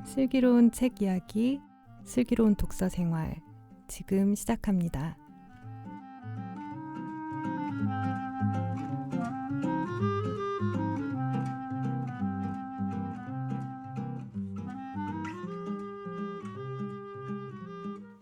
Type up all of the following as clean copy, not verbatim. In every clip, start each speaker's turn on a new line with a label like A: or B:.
A: 슬기로운 책 이야기, 슬기로운 독서 생활 지금 시작합니다.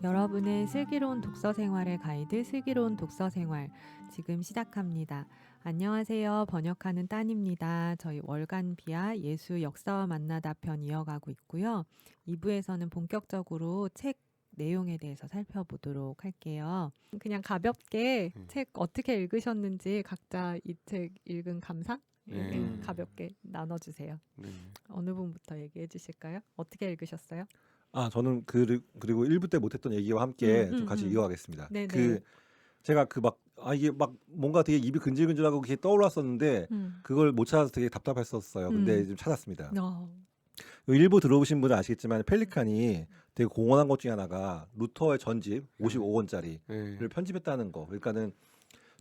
A: 여러분의 슬기로운 독서 생활의 가이드 슬기로운 독서 생활 지금 시작합니다. 안녕하세요. 번역하는 딴입니다. 저희 월간 비아 예수 역사와 만나다 편 이어가고 있고요. 2부에서는 본격적으로 책 내용에 대해서 살펴보도록 할게요. 그냥 가볍게 책 어떻게 읽으셨는지 각자 이 책 읽은 감상 가볍게 나눠주세요. 어느 분부터 얘기해 주실까요? 어떻게 읽으셨어요?
B: 저는 그리고 1부 때 못했던 얘기와 함께 좀 같이 이어가겠습니다.
A: 네네.
B: 제가 이게 막 뭔가 되게 입이 근질근질하고 그게 떠올랐었는데 그걸 못 찾아서 되게 답답했었어요. 근데 좀 찾았습니다. 일부 들어보신 분은 아시겠지만 펠리칸이 되게 공헌한 것 중에 하나가 루터의 전집 55권짜리를 편집했다는 거. 그러니까는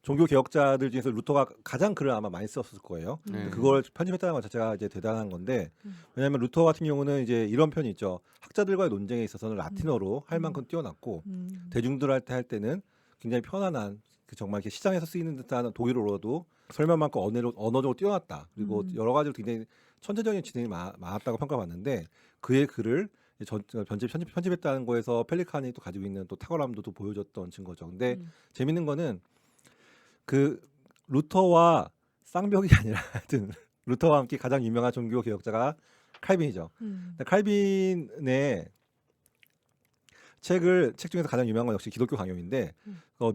B: 종교 개혁자들 중에서 루터가 가장 글을 아마 많이 썼을 거예요. 그걸 편집했다는 것 자체가 이제 대단한 건데, 왜냐하면 루터 같은 경우는 이제 이런 편이 있죠. 학자들과의 논쟁에 있어서는 라틴어로 할 만큼 뛰어났고 대중들한테 할 때는 굉장히 편안한 정말 이렇게 시장에서 쓰이는 듯한 독일어로도 설명만큼 언어적으로 뛰어났다. 그리고 여러 가지로 굉장히 천재적인 지능이 많았다고 평가받는데 그의 글을 편집했다는 거에서 펠리칸이 또 가지고 있는 또 탁월함도 또 보여줬던 증거죠. 근데 재밌는 거는 그 루터와 쌍벽이 아니라 하여튼 루터와 함께 가장 유명한 종교 개혁자가 칼빈이죠. 칼빈의 책 중에서 가장 유명한 건 역시 기독교 강요인데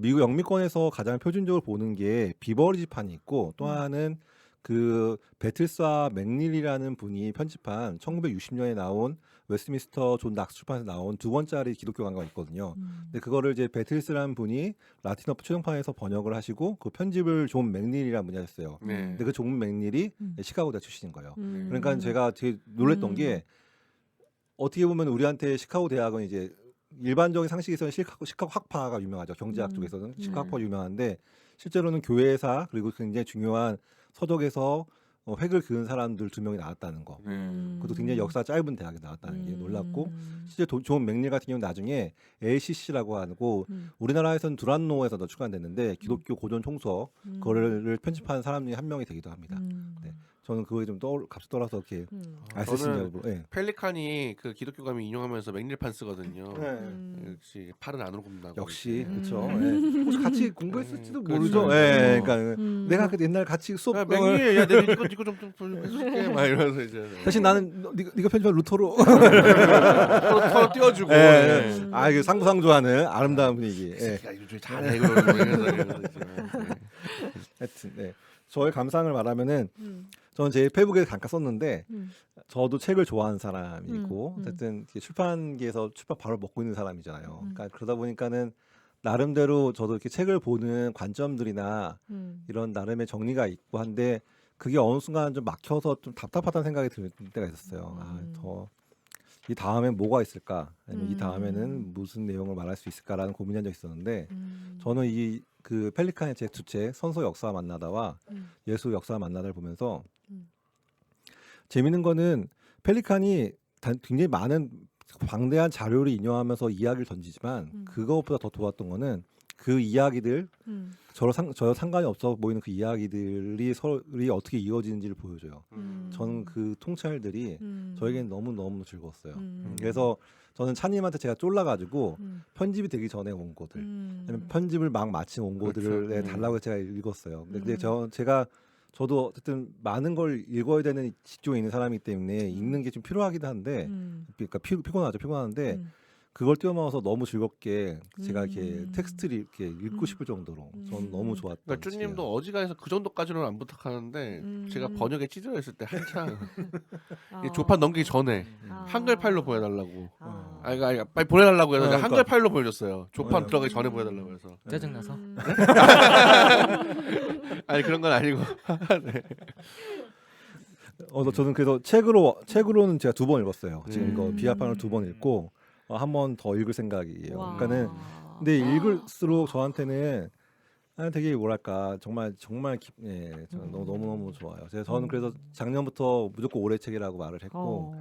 B: 미국 영미권에서 가장 표준적으로 보는 게 비버리지판이 있고 또 하나는 그 베틀사 맥닐이라는 분이 편집한 1960년에 나온 웨스트민스터 존 낙스 출판에서 나온 2권짜리 기독교 강가가 있거든요. 근데 그거를 이제 베틀스라는 분이 라틴어 최종판에서 번역을 하시고 그 편집을 존 맥닐이라는 분이 하셨어요. 근데 그 존 맥닐이 시카고대 출신인 거예요. 그러니까 제가 되게 놀랬던 게 어떻게 보면 우리한테 시카고 대학은 이제 일반적인 상식에서는 시카고 학파가 유명하죠. 경제학 쪽에서는 시카고 학파가 유명한데 실제로는 교회사 그리고 굉장히 중요한 서적에서 획을 그은 사람들 2명이 나왔다는 거. 그것도 굉장히 역사 짧은 대학에 나왔다는 게 놀랍고 실제 존 맥닐 같은 경우는 나중에 LCC라고 하고 우리나라에서는 두란노에서도 출간됐는데 기독교 고전 총서 그거를 편집한 사람 중에 한 명이 되기도 합니다. 네. 저는 그거에 좀 갑자기 떠올라서 이렇게
C: 저는 펠리칸이 그 기독교감이 인용하면서 맥닐판 쓰거든요. 역시 팔은 안으로 굽는다고.
B: 역시 그렇죠. 혹시 같이 공부했을지도 모르죠. 그러니까 내가 그 옛날 같이 수업
C: 맥닐 야 내가 이거 좀 해줄게 막 이러면서 이제
B: 사실 나는 네가 편집한 루터로
C: 서로 띄워주고.
B: 이거 상부상조하는 아름다운 분위기.
C: 야 이거 좀 잘해 그러면서
B: 하여튼 저의 감상을 말하면은 저는 제 페이북에 잠깐 썼는데 저도 책을 좋아하는 사람이고 어쨌든 출판계에서 출판 바로 먹고 있는 사람이잖아요. 그러니까 그러다 보니까는 나름대로 저도 이렇게 책을 보는 관점들이나 이런 나름의 정리가 있고 한데 그게 어느 순간 좀 막혀서 좀 답답하다는 생각이 들 때가 있었어요. 이 다음에 뭐가 있을까? 아니면 이 다음에는 무슨 내용을 말할 수 있을까라는 고민한 적이 있었는데 저는 그 펠리칸의 제 2책 선소 역사와 만나다와 예수 역사와 만나다를 보면서 재밌는 거는 펠리칸이 굉장히 많은 방대한 자료를 인용하면서 이야기를 던지지만 그것보다 더 좋았던 거는 그 이야기들 저와 상관이 없어 보이는 그 이야기들이 어떻게 이어지는지를 보여줘요. 저는 그 통찰들이 저에게는 너무너무 즐거웠어요. 그래서 저는 차님한테 제가 쫄라가지고 편집이 되기 전에 원고들 아니면 편집을 막 마친 원고들을 달라고 제가 읽었어요. 근데 저도 어쨌든 많은 걸 읽어야 되는 직종에 있는 사람이기 때문에 읽는 게 좀 필요하기도 한데 그러니까 피곤한데 그걸 뛰어넘어서 너무 즐겁게 제가 이렇게 텍스트를 이렇게 읽고 싶을 정도로 저는 너무 좋았던.
C: 그러니까 쭈님도 어지간해서 그 정도까지는 안 부탁하는데 제가 번역에 찌들어있을 때 한창 조판 넘기기 전에 한글 파일로 보여달라고. 그러니까 빨리 보내달라고 해서 한글 파일로 보여줬어요. 조판 들어가기 전에 보여달라고 해서.
D: 짜증나서?
C: 아니 그런 건 아니고. 네.
B: 저는 그래서 책으로는 제가 2번 읽었어요. 지금 이거 비아판을 2번 읽고 한 번 더 읽을 생각이에요. 그러니까는 근데 읽을수록 저한테는 되게 뭐랄까 정말 저는 너무 좋아요. 저는 그래서 작년부터 무조건 올해 책이라고 말을 했고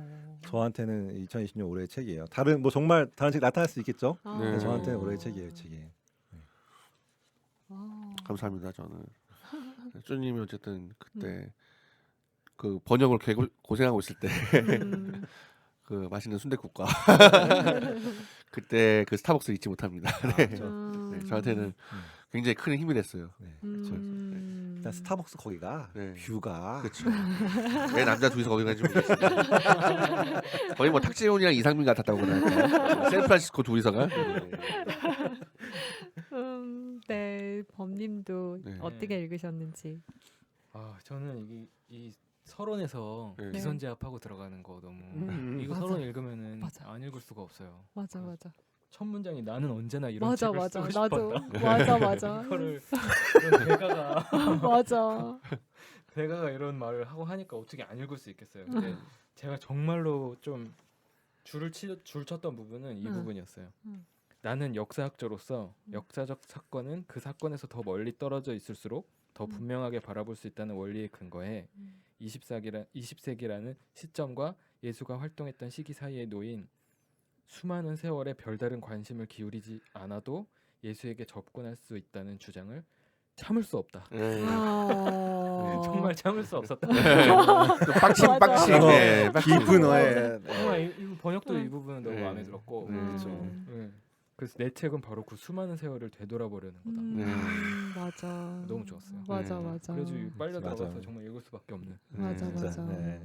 B: 저한테는 2020년 올해의 책이에요. 다른 뭐 정말 다른 책 나타날 수 있겠죠.
C: 네.
B: 저한테는 올해의 책이에요, 책이.
C: 감사합니다. 저는 쪼님이 어쨌든 그때 그 번역을 고생하고 있을 때 그 맛있는 순댓국과 그때 그 스타벅스 잊지 못합니다. 네. 네, 저한테는 굉장히 큰 힘이 됐어요.
B: 네.
A: 음.
B: 스타벅스 거기가
C: 네.
B: 뷰가
C: 그렇죠. 왜 남자 둘이서 거기 가는지 모르겠어요. 거의 뭐 탁재훈이랑 이상민 같았다고 그러니까 샌프란시스코 둘이서가.
A: 네, 범님도
C: 네.
A: 어떻게 읽으셨는지.
D: 저는 이 서론에서
C: 네.
D: 기선제압하고 들어가는 거 너무 이거
A: 맞아.
D: 서론 읽으면은
A: 맞아.
D: 안 읽을 수가 없어요.
A: 맞아.
D: 첫 문장이 나는 언제나 이런
A: 맞아.
D: 책을
A: 맞아.
D: 쓰고
A: 나도.
D: 싶었다.
A: 맞아.
D: 이거를 이런 대가가
A: 맞아.
D: 대가가 이런 말을 하고 하니까 어떻게 안 읽을 수 있겠어요. 근데 제가 정말로 좀 줄 쳤던 부분은 이 부분이었어요. 나는 역사학자로서 역사적 사건은 그 사건에서 더 멀리 떨어져 있을수록 더 분명하게 바라볼 수 있다는 원리의 근거에 20세기라는 시점과 예수가 활동했던 시기 사이에 놓인 수많은 세월의 별다른 관심을 기울이지 않아도 예수에게 접근할 수 있다는 주장을 참을 수 없다. 정말 참을 수 없었다.
C: 빡침. 네,
B: 깊은 어에
D: 정말 이 번역도 이 부분은 너무 마음에 들었고
C: 그렇죠.
D: 그래서 내 책은 바로 그 수많은 세월을 되돌아보려는 거다.
A: 맞아.
D: 너무 좋았어요.
A: 맞아.
D: 그래서 빨려
B: 맞아.
D: 들어가서 정말 읽을 수밖에 없는.
A: 맞아.
B: 네.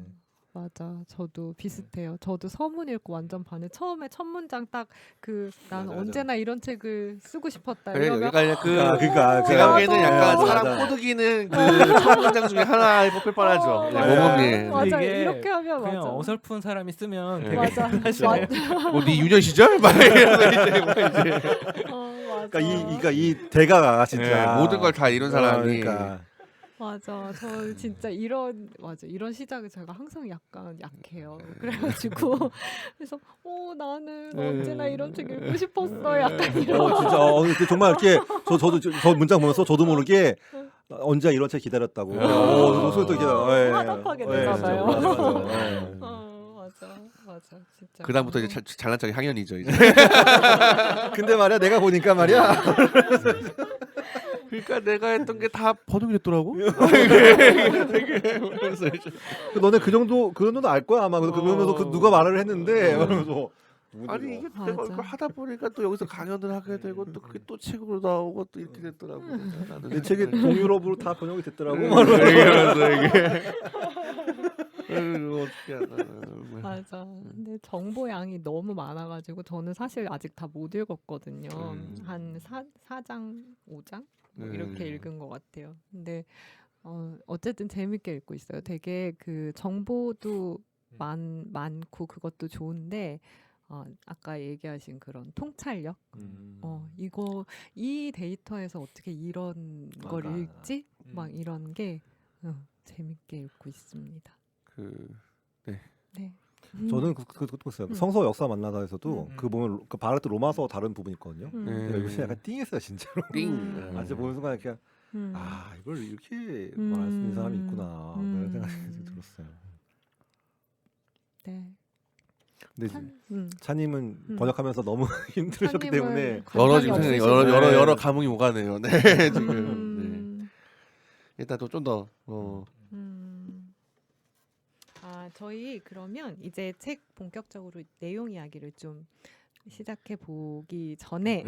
A: 맞아. 저도 비슷해요. 저도 서문 읽고 완전 반해. 처음에 첫 문장 딱 그 난
B: 맞아.
A: 언제나 이런 책을 쓰고 싶었다.
C: 그래,
A: 이러면
C: 그러니까
B: 그러니까
C: 제가 보기에는 약간
B: 맞아.
C: 사람 꼬드기는 그 첫 문장 중에 하나에 뽑힐 뻔하죠. 네, 모범님.
A: 맞아.
D: 이게
A: 이렇게 하면
D: 그냥
A: 맞아.
D: 어설픈 사람이 쓰면 되게
A: 맞아.
C: 뭐네 유년 시절? 막 이러면서 이제
A: 맞아.
B: 그러니까 이 대가가 진짜
C: 네, 모든 걸 다 이룬 사람이.
B: 그러니까.
A: 맞아. 저 진짜 이런 시작을 제가 항상 약간 약해요. 그래가지고 그래서 나는 언제나 이런 책 읽고 싶었어. 약간 이런.
B: 진짜 근데 정말 이렇게 저 문장 보면서 저도 모르게 언제 이런 책 기다렸다고. 소리도
A: 화답하게 되나 봐요. 맞아. 진짜.
C: 그 다음부터 이제 잘난 척이 학연이죠. 이제.
B: 근데 말이야 내가 보니까 말이야.
C: 그러니까 내가 했던 게 다 번역이 됐더라고.
B: 너네 그 정도는 알 거야 아마. 그러면서 누가 말을 했는데 그러면서
C: 아니 이게 내가 이걸 하다 보니까 또 여기서 강연을 하게 되고 또 그게 또 책으로 나오고 또 이렇게 됐더라고.
B: 내 책이 동유럽으로 다 번역이 됐더라고.
C: 그래서 이게 어떻게 하나.
A: 맞아. 근데 정보 양이 너무 많아가지고 저는 사실 아직 다 못 읽었거든요. 한 4장, 5장 뭐 이렇게 읽은 것 같아요. 근데 어쨌든 재밌게 읽고 있어요. 되게 그 정보도 많고 그것도 좋은데 아까 얘기하신 그런 통찰력, 이 데이터에서 어떻게 이런 걸 읽지? 막 이런 게 재밌게 읽고 있습니다. 네.
B: 저는 그것도 있어요. 성서 역사 만나다에서도 그 보면 그 바르트 로마서 다른 부분이 있거든요. 요새 약간 띵했어요 진짜로. 진짜 보는 순간 이렇게 이걸 이렇게 말할 수 있는 사람이 있구나 그런 생각이 들었어요.
A: 네.
B: 근데 차님은 번역하면서 너무 힘들으셨기 때문에
C: 여러 감흥이 오가네요. 네, 지금. 네. 일단 또 좀 더.
A: 저희 그러면 이제 책 본격적으로 내용 이야기를 좀 시작해 보기 전에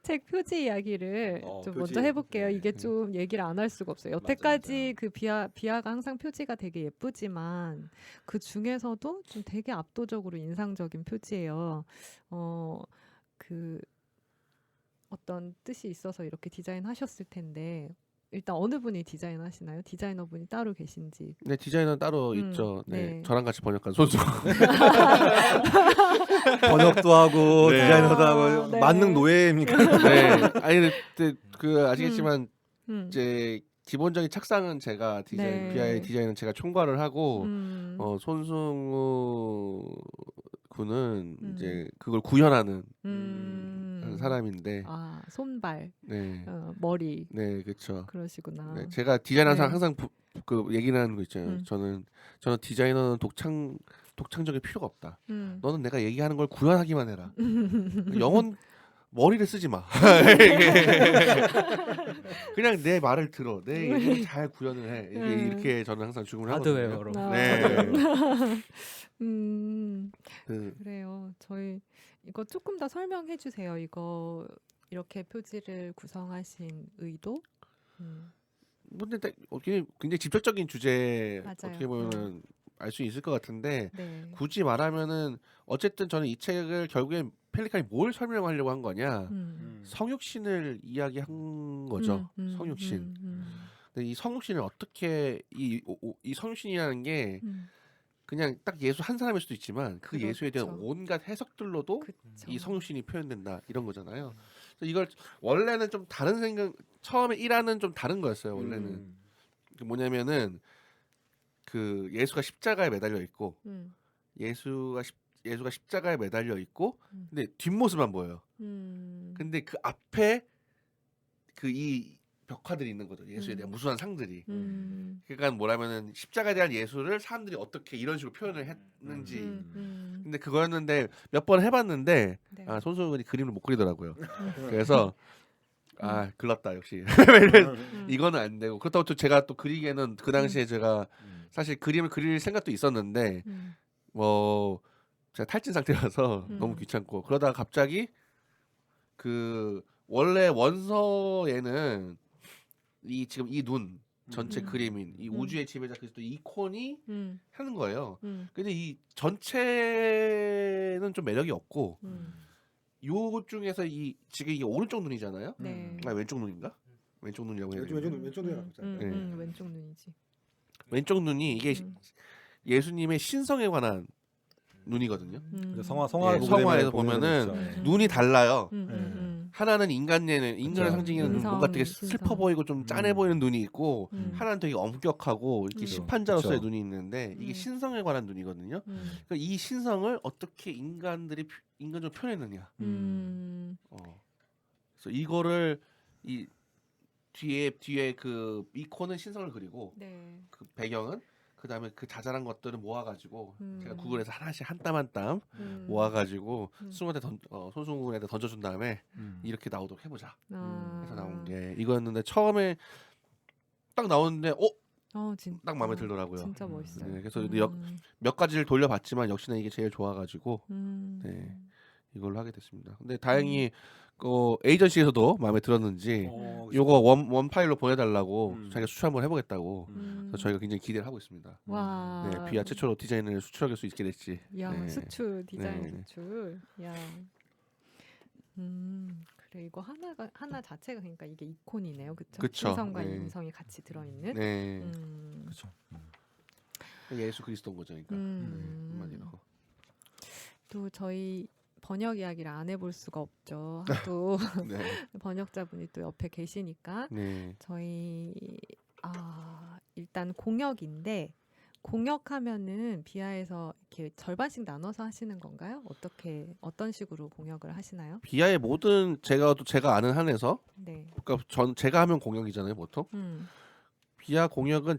A: 책 표지 이야기를 좀
B: 표지.
A: 먼저 해볼게요. 이게 좀 얘기를 안 할 수가 없어요. 여태까지 그 비아가 항상 표지가 되게 예쁘지만 그 중에서도 좀 되게 압도적으로 인상적인 표지예요. 그 어떤 뜻이 있어서 이렇게 디자인하셨을 텐데 일단 어느 분이 디자인하시나요? 디자이너분이 따로 계신지.
C: 네, 디자이너는 따로 있죠. 네.
A: 네.
C: 저랑 같이 번역한 손수.
B: 번역도 하고
C: 네.
B: 디자이너도 하고
A: 네.
B: 만능 노예입니까?
C: 네. 아니 근데 그 아시겠지만 이제 기본적인 착상은 제가 비아의 디자인은 제가 총괄을 하고 손승우 군은 이제 그걸 구현하는 사람인데
A: 손발,
C: 네.
A: 머리.
C: 네, 그렇죠.
A: 그러시구나.
C: 네, 제가 디자인하는
A: 네.
C: 항상 그 얘기를 하는 거 있잖아요.
A: 음.
C: 저는 디자이너는 독창적일 필요가 없다.
A: 음.
C: 너는 내가 얘기하는 걸 구현하기만 해라. 영혼 머리를 쓰지 마. 그냥 내 말을 들어. 내 얘기를 잘 구현을 해. 이렇게 저는 항상 주문을 하거든요.
D: 하드웨어로.
C: 네.
A: 그래요. 저희 이거 조금 더 설명해 주세요. 이거 이렇게 표지를 구성하신 의도?
C: 근데 굉장히 직접적인 주제
A: 맞아요.
C: 어떻게 보면은 알 수 있을 것 같은데
A: 네.
C: 굳이 말하면은 어쨌든 저는 이 책을 결국엔 펠리칸이 뭘 설명하려고 한 거냐 성육신을 이야기한 거죠. 성육신. 근데 이 성육신을 어떻게 이 성육신이라는 게 그냥 딱 예수 한 사람일 수도 있지만 그
A: 그렇죠.
C: 예수에 대한 온갖 해석들로도
A: 그쵸.
C: 이 성육신이 표현된다 이런 거잖아요. 그래서 이걸 원래는 좀 다른 생각 처음에 1화는 좀 다른 거였어요. 원래는 그 뭐냐면은 그 예수가 십자가에 매달려 있고 예수가 십자가에 매달려 있고 근데 뒷모습만 보여요. 근데 그 앞에 그 이 벽화들이 있는 거죠. 예수에 대한 무수한 상들이. 그러니까 뭐라면은 십자가에 대한 예수를 사람들이 어떻게 이런 식으로 표현을 했는지. 근데 그거였는데 몇 번 해봤는데
A: 네.
C: 손수근이 그림을 못 그리더라고요. 그래서 글렀다 역시. 이거는 안 되고 그렇다고 또 제가 또 그리기에는 그 당시에 제가 사실 그림을 그릴 생각도 있었는데 뭐 제가 탈진 상태라서 너무 귀찮고 그러다가 갑자기 그 원래 원서에는 지금 이 눈 전체 그림인 이 우주의 지배자 그리스도 이콘이 하는 거예요. 근데 이 전체는 좀 매력이 없고 요 중에서 지금 이게 오른쪽 눈이잖아요.
A: 네.
C: 왼쪽 눈인가? 왼쪽 눈이라고 해야 되나?
B: 왼쪽 눈이라고 하잖아요.
A: 왼쪽 눈이지.
C: 왼쪽 눈이 이게 예수님의 신성에 관한 눈이거든요.
B: 성화를 보게
C: 성화에서
B: 되면
C: 보면은
B: 그렇죠.
C: 눈이 달라요.
A: 네.
C: 하나는 인간을
B: 그쵸.
C: 상징하는 눈, 뭔가 되게
A: 신성.
C: 슬퍼 보이고 좀 짠해 보이는 눈이 있고 하나는 되게 엄격하고 이렇게
A: 그쵸.
C: 심판자로서의
B: 그쵸.
C: 눈이 있는데 이게 신성에 관한 눈이거든요.
A: 음.
C: 그러니까 이 신성을 어떻게 인간적으로 표현했느냐. 그래서 이거를 이 뒤에 그 이콘은 신성을 그리고
A: 네.
C: 그 배경은 그 다음에 그 자잘한 것들을 모아가지고 제가 구글에서 하나씩 한 땀 한 땀 모아가지고 손수근한테 던져준 다음에 이렇게 나오도록 해보자 해서 나온 게 이거였는데 처음에 딱 나오는데
A: 진짜.
C: 딱 마음에 들더라고요.
A: 진짜 멋있어요.
C: 네, 그래서 몇 가지를 돌려봤지만 역시나 이게 제일 좋아가지고 네, 이걸로 하게 됐습니다. 근데 다행히 에이전시에서도 마음에 들었는지 요거 원 파일로 보내달라고 자기가 수출 한번 해보겠다고 그래서 저희가 굉장히 기대를 하고 있습니다.
A: 와.
C: 네, 비아 최초로 디자인을 수출할 수 있게 됐지.
A: 야,
C: 네.
A: 수출 디자인
C: 네.
A: 수출. 야. 그래 이거 하나 자체가 그러니까 이게 이콘이네요. 그쵸?
C: 그쵸.
A: 신성과
C: 네.
A: 인성이 같이 들어 있는.
C: 네,
B: 그렇죠.
C: 예수 그리스도인 거죠, 그러니까 한마디로.
A: 또 저희 번역 이야기를 안 해볼 수가 없죠. 또
C: 네,
A: 번역자분이 또 옆에 계시니까
C: 네.
A: 저희 일단 공역인데 공역하면은 비하에서 이렇게 절반씩 나눠서 하시는 건가요? 어떤 식으로 공역을 하시나요?
C: 비아의 모든 제가 아는 한에서
A: 네.
C: 그러니까 제가 하면 공역이잖아요, 보통. 비아 공역은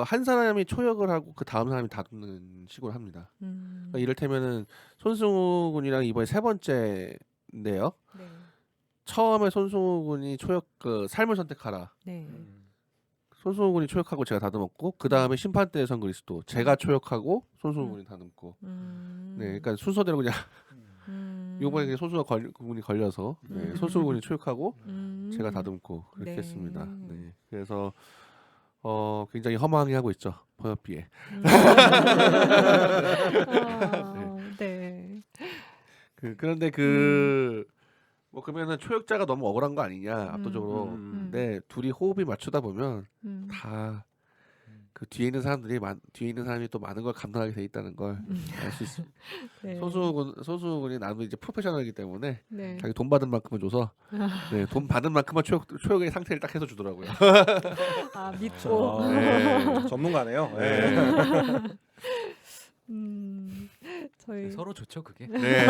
C: 한 사람이 초역을 하고 그 다음 사람이 다루는 식으로 합니다. 그러니까 이를테면은 손승우 군이랑 이번에 세 번째인데요.
A: 네.
C: 처음에 손승우 군이 초역 삶을 선택하라.
A: 네.
C: 손승우 군이 초역하고 제가 다듬었고 그 다음에 심판 때의 성 그리스도 제가 초역하고 손승우 군이 다듬고. 네, 그러니까 순서대로 그냥 요번에 손승우 군이 걸려서 손승우 군이 초역하고 제가 다듬고 그렇게
A: 네.
C: 했습니다. 네, 그래서 굉장히 허망하게 하고 있죠, 번역비에.
A: 네.
C: 그런데 뭐 그러면은 초역자가 너무 억울한 거 아니냐 압도적으로. 근데 둘이 호흡이 맞추다 보면 다 그 뒤에 있는 사람이 또 많은 걸 감당하게 돼 있다는 걸 알 수 있습니다.
A: 네.
C: 손수호 군이 나도 이제 프로페셔널이기 때문에
A: 네.
C: 자기 돈 받은 만큼은 줘서 돈 받은 만큼만 초역의 상태를 딱 해서 주더라고요.
A: 믿고.
C: 네.
B: 전문가네요.
A: 네. 저희
D: 서로 좋죠 그게.
C: 네.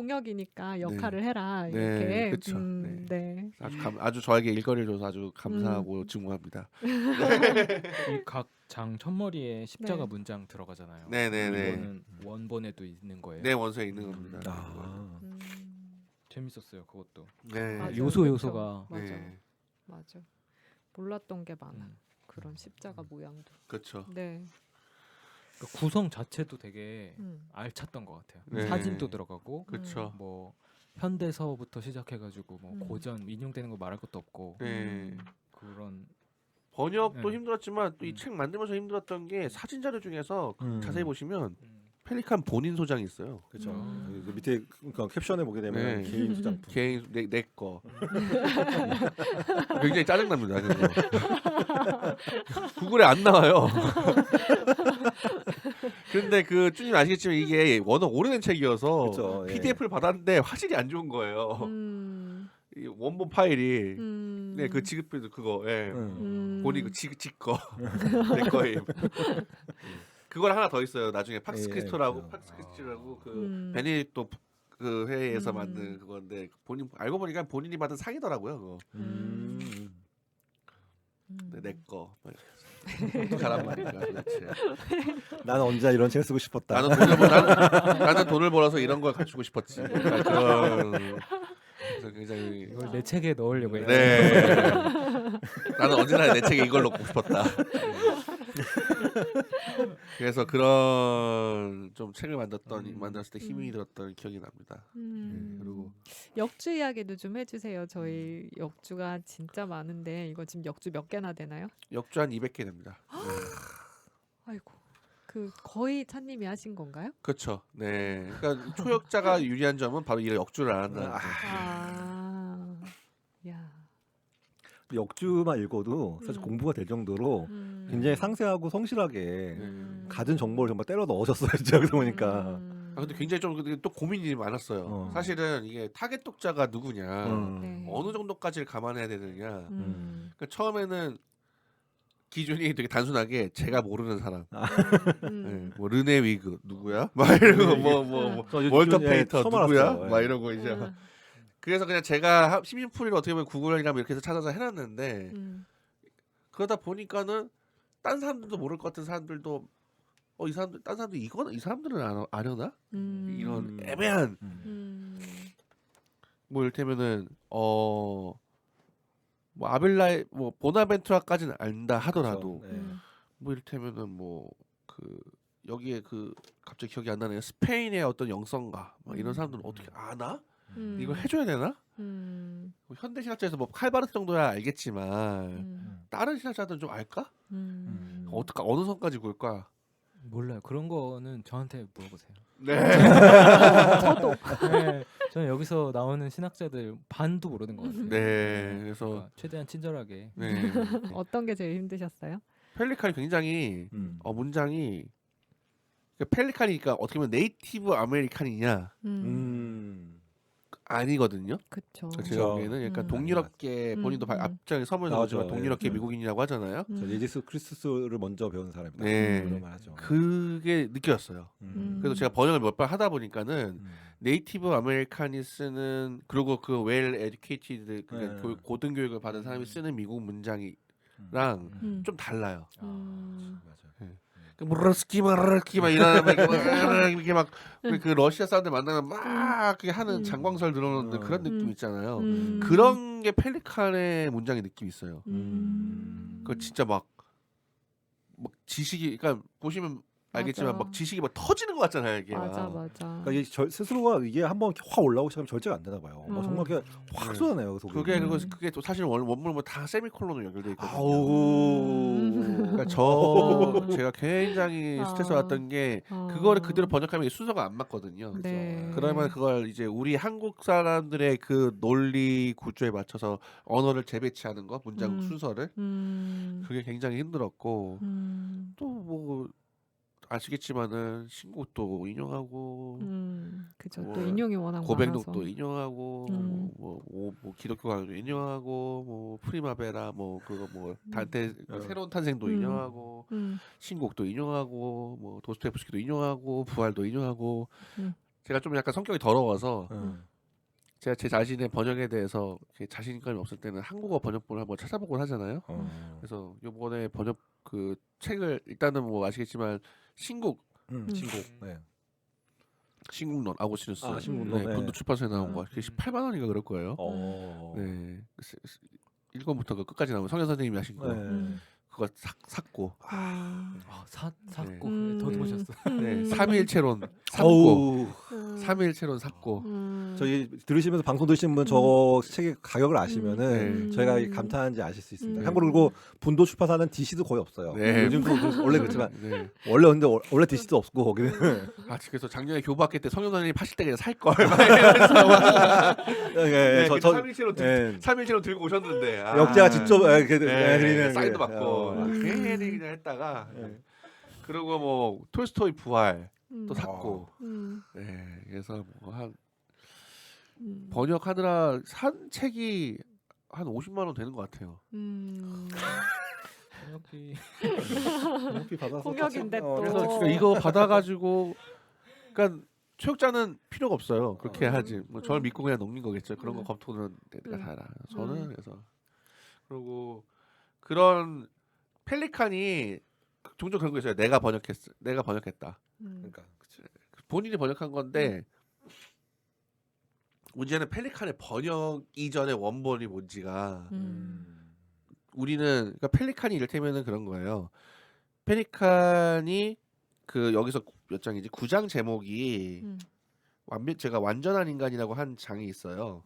A: 공역이니까 역할을 해라
C: 네,
A: 이렇게.
C: 그쵸.
A: 네.
C: 아주 저에게 일거리를 줘서 아주 감사하고 증오합니다.
D: 이 각 장 첫머리에 십자가
A: 네.
D: 문장 들어가잖아요.
C: 네네네.
D: 이거는 원본에도 있는 거예요.
C: 네, 원서에 있는 겁니다.
B: 아.
D: 재밌었어요 그것도.
C: 네.
A: 맞아요.
D: 요소가.
A: 맞아.
C: 네.
A: 맞아. 몰랐던 게 많아.
D: 음.
A: 그런 십자가 모양도.
C: 그렇죠.
A: 네.
D: 그러니까 구성 자체도 되게
A: 음.
D: 알찼던 것 같아요.
C: 네.
D: 사진도 들어가고
C: 그렇죠.
D: 뭐 현대서부터 시작해가지고 뭐
A: 음.
D: 고전 인용되는 거 말할 것도 없고
C: 네.
D: 그런
C: 번역도
D: 네.
C: 힘들었지만 또 이 책 만들면서 힘들었던 게 사진 자료 중에서 자세히 보시면
D: 음.
C: 펠리칸 본인 소장이 있어요.
B: 그렇죠.
A: 음.
B: 그 밑에 그러니까 캡션에 보게 되면
C: 네.
B: 개인 수장품.
C: 개인 내 거. 굉장히 짜증납니다. 그거. 구글에 안 나와요. 그런데 그 쭈님 아시겠지만 이게 워낙 오래된 책이어서
B: 그쵸, 예.
C: PDF를 받았는데 화질이 안 좋은 거예요. 이 원본 파일이. 네, 그 지급필도 그거. 예. 본인 그 직거 내 거임. 그걸 하나 더 있어요. 나중에 팍스크리스토라고
B: 그렇죠.
C: 팍스크리스토라고 그 베네딕토 그 회의에서 만든 그건데 본인 알고 보니까 본인이 받은 상이더라고요. 그거. 네, 내 거. 잘한 말인가 도대체.
B: 나는 언제 이런 책을 쓰고 싶었다.
C: 나는 돈을 벌어서 이런 걸 갖추고 싶었지. 약간 그런. 그래서 굉장히
D: 이걸 내 책에 넣으려고 했는데
C: 네. 나는 언제나 내 책에 이걸 넣고 싶었다. 그래서 그런 좀 책을 만들었을 때 힘이 들었던 기억이 납니다. 그리고
A: 역주 이야기도 좀 해주세요. 저희 역주가 진짜 많은데 이거 지금 역주 몇 개나 되나요?
C: 역주 한 200개 됩니다. 네.
A: 아이고, 그 거의 찬님이 하신 건가요?
C: 그렇죠. 네. 그러니까 초역자가 유리한 점은 바로 이 역주를 안 한다는 거죠.
A: 야.
B: 역주만 읽어도 사실 공부가 될 정도로 굉장히 상세하고 성실하게 가진 정보를 정말 때려 넣으셨어요. 진짜 그러다 보니까.
C: 근데 굉장히 좀 또 고민이 많았어요. 사실은 이게 타겟 독자가 누구냐,
A: 네.
C: 어느 정도까지를 감안해야 되느냐.
A: 음.
C: 그러니까 처음에는 기준이 되게 단순하게 제가 모르는 사람, 네, 뭐 르네 위그 누구야? 막 이러고 뭐 월터 페이터 누구야? 막 이러고 이제 그래서 그냥 제가 심심풀이를 어떻게 보면 구글이나 이렇게 해서 찾아서 해놨는데 그러다 보니까는 딴 사람들도 모를 것 같은 사람들도 이 사람들 딴 사람들 이 사람들은 아려나? 이런 애매한 뭐 이를테면은 뭐 아벨라의 뭐 보나벤투라까지는 안다 하더라도
B: 그렇죠. 네.
C: 뭐 이를테면은 뭐 그 여기에 그 갑자기 기억이 안 나네요. 스페인의 어떤 영성가 막 이런 사람들은 어떻게 아나? 이걸 해줘야 되나? 뭐 현대 신학자에서 뭐 칼바르트 정도야 알겠지만 다른 신학자들은 좀 알까? 어떻게 어느 선까지 굴까?
D: 몰라요. 그런 거는 저한테 물어보세요.
C: 네.
A: 저도.
D: 네, 저는 여기서 나오는 신학자들 반도 모르는 것 같아요.
C: 네. 그래서
D: 그러니까 최대한 친절하게.
C: 네.
A: 어떤 게 제일 힘드셨어요?
C: 펠리칸이 굉장히 문장이 그러니까 펠리칸이니까 어떻게 보면 네이티브 아메리칸이냐 아니거든요.
A: 그쵸.
C: 제가 보기에는 약간 동유럽계 본인도 앞장에 서문에 나오지만 동유럽계 미국인이라고 하잖아요.
B: 저 예수 크리스토스를 먼저 배운 사람이다.
C: 네.
B: 그런 말 하죠.
C: 그게 느껴졌어요. 그래서 제가 번역을 몇 번 하다 보니까는 네이티브 아메리칸이 쓰는 그리고 그 웰 에듀케이티드 고등 교육을 받은 사람이 쓰는 미국 문장이랑 좀 달라요.
B: 맞아요.
C: 무르스키 막 이러면 이렇게 막 그 러시아 사람들 만나면 막 그렇게 하는 장광설 들어오는 그런 느낌 있잖아요. 그런 게 펠리칸의 문장의 느낌이 있어요. 그 진짜 막 지식이 그러니까 보시면 알겠지만
A: 맞아.
C: 막 지식이 막 터지는 것 같잖아요. 이게
A: 맞아
C: 막.
A: 맞아.
B: 그러니까 이게 스스로가 이게 한번 확 올라오기 시작하면 절제가 안 되나 봐요. 정말 그냥 확
C: 네.
B: 쏟아내요. 그 속에.
C: 그게 또 사실 원문 뭐 다 세미콜론으로 연결돼 있거든요.
B: 아우.
C: 그러니까 제가 굉장히 스트레스 받았던 게 그거를 그대로 번역하면 순서가 안 맞거든요.
A: 네.
C: 그러면 그걸 이제 우리 한국 사람들의 그 논리 구조에 맞춰서 언어를 재배치하는 거, 문장 순서를 그게 굉장히 힘들었고 또 뭐 아시겠지만은 신곡도 인용하고
A: 그죠.
C: 뭐
A: 또 인용이 워낙
C: 고백록도
A: 많아서.
C: 인용하고 뭐 기독교 강도 인용하고 뭐 프리마베라 뭐 그거 뭐 단테 새로운 탄생도 인용하고 신곡도 인용하고 뭐 도스토옙스키도 인용하고 부활도 인용하고 제가 좀 약간 성격이 더러워서 제가 제 자신의 번역에 대해서 자신감이 없을 때는 한국어 번역본을 한번 찾아보곤 하잖아요. 그래서 요번에 번역 그 책을 일단은 뭐 아시겠지만 신국
B: 네.
C: 신국론 아고스티누스
B: 신국론, 네.
C: 본도 출판사에 나온 거 그게 18만 원인가 그럴 거예요.
B: 네.
C: 1권부터 끝까지 나온 성현 선생님이 하신 거 그거 샀고
D: 샀고
A: 네.
D: 더듬으셨어.
C: 네, 3일체론 샀고 3일체론 샀고
B: 저희 들으시면서 방송 들으시는 분 저 책의 가격을 아시면은
C: 네.
B: 저희가 감탄한지 아실 수 있습니다. 한국으로 분도 출판사는 DC도 거의 없어요.
C: 네.
B: 요즘도 원래 그렇지만
C: 네.
B: 원래 DC도 없고 거기는
C: 그래서 작년에 교부학회 때 성현 선생님이 파실 때 그냥 살 걸. 네, 저 3일체론 들고 오셨는데
B: 역자가 직접 드리는
C: 사인도 받고 괜히 그냥 했다가 그리고 뭐 톨스토이 부활 또 샀고 네, 그래서 뭐 한 번역하느라 산 책이 한 50만 원 되는 것 같아요.
B: 번역비 받아서
A: 통역인데 또.
C: 그래서 그러니까 이거 받아가지고 그러니까 초역자는 필요가 없어요. 그렇게 하지. 뭐 저를 믿고 그냥 넘긴 거겠죠. 그런 거 검토는 내가 다 알아. 저는 그래서 그리고 그런 펠리칸이 종종 그런 거 있어요. 내가 번역했다.
B: 그러니까
C: 본인이 번역한 건데 문제는 펠리칸의 번역 이전의 원본이 뭔지가 우리는 그러니까 펠리칸이 이를테면은 그런 거예요. 펠리칸이 그 여기서 몇 장이지? 9장 제목이 제가 완전한 인간이라고 한 장이 있어요.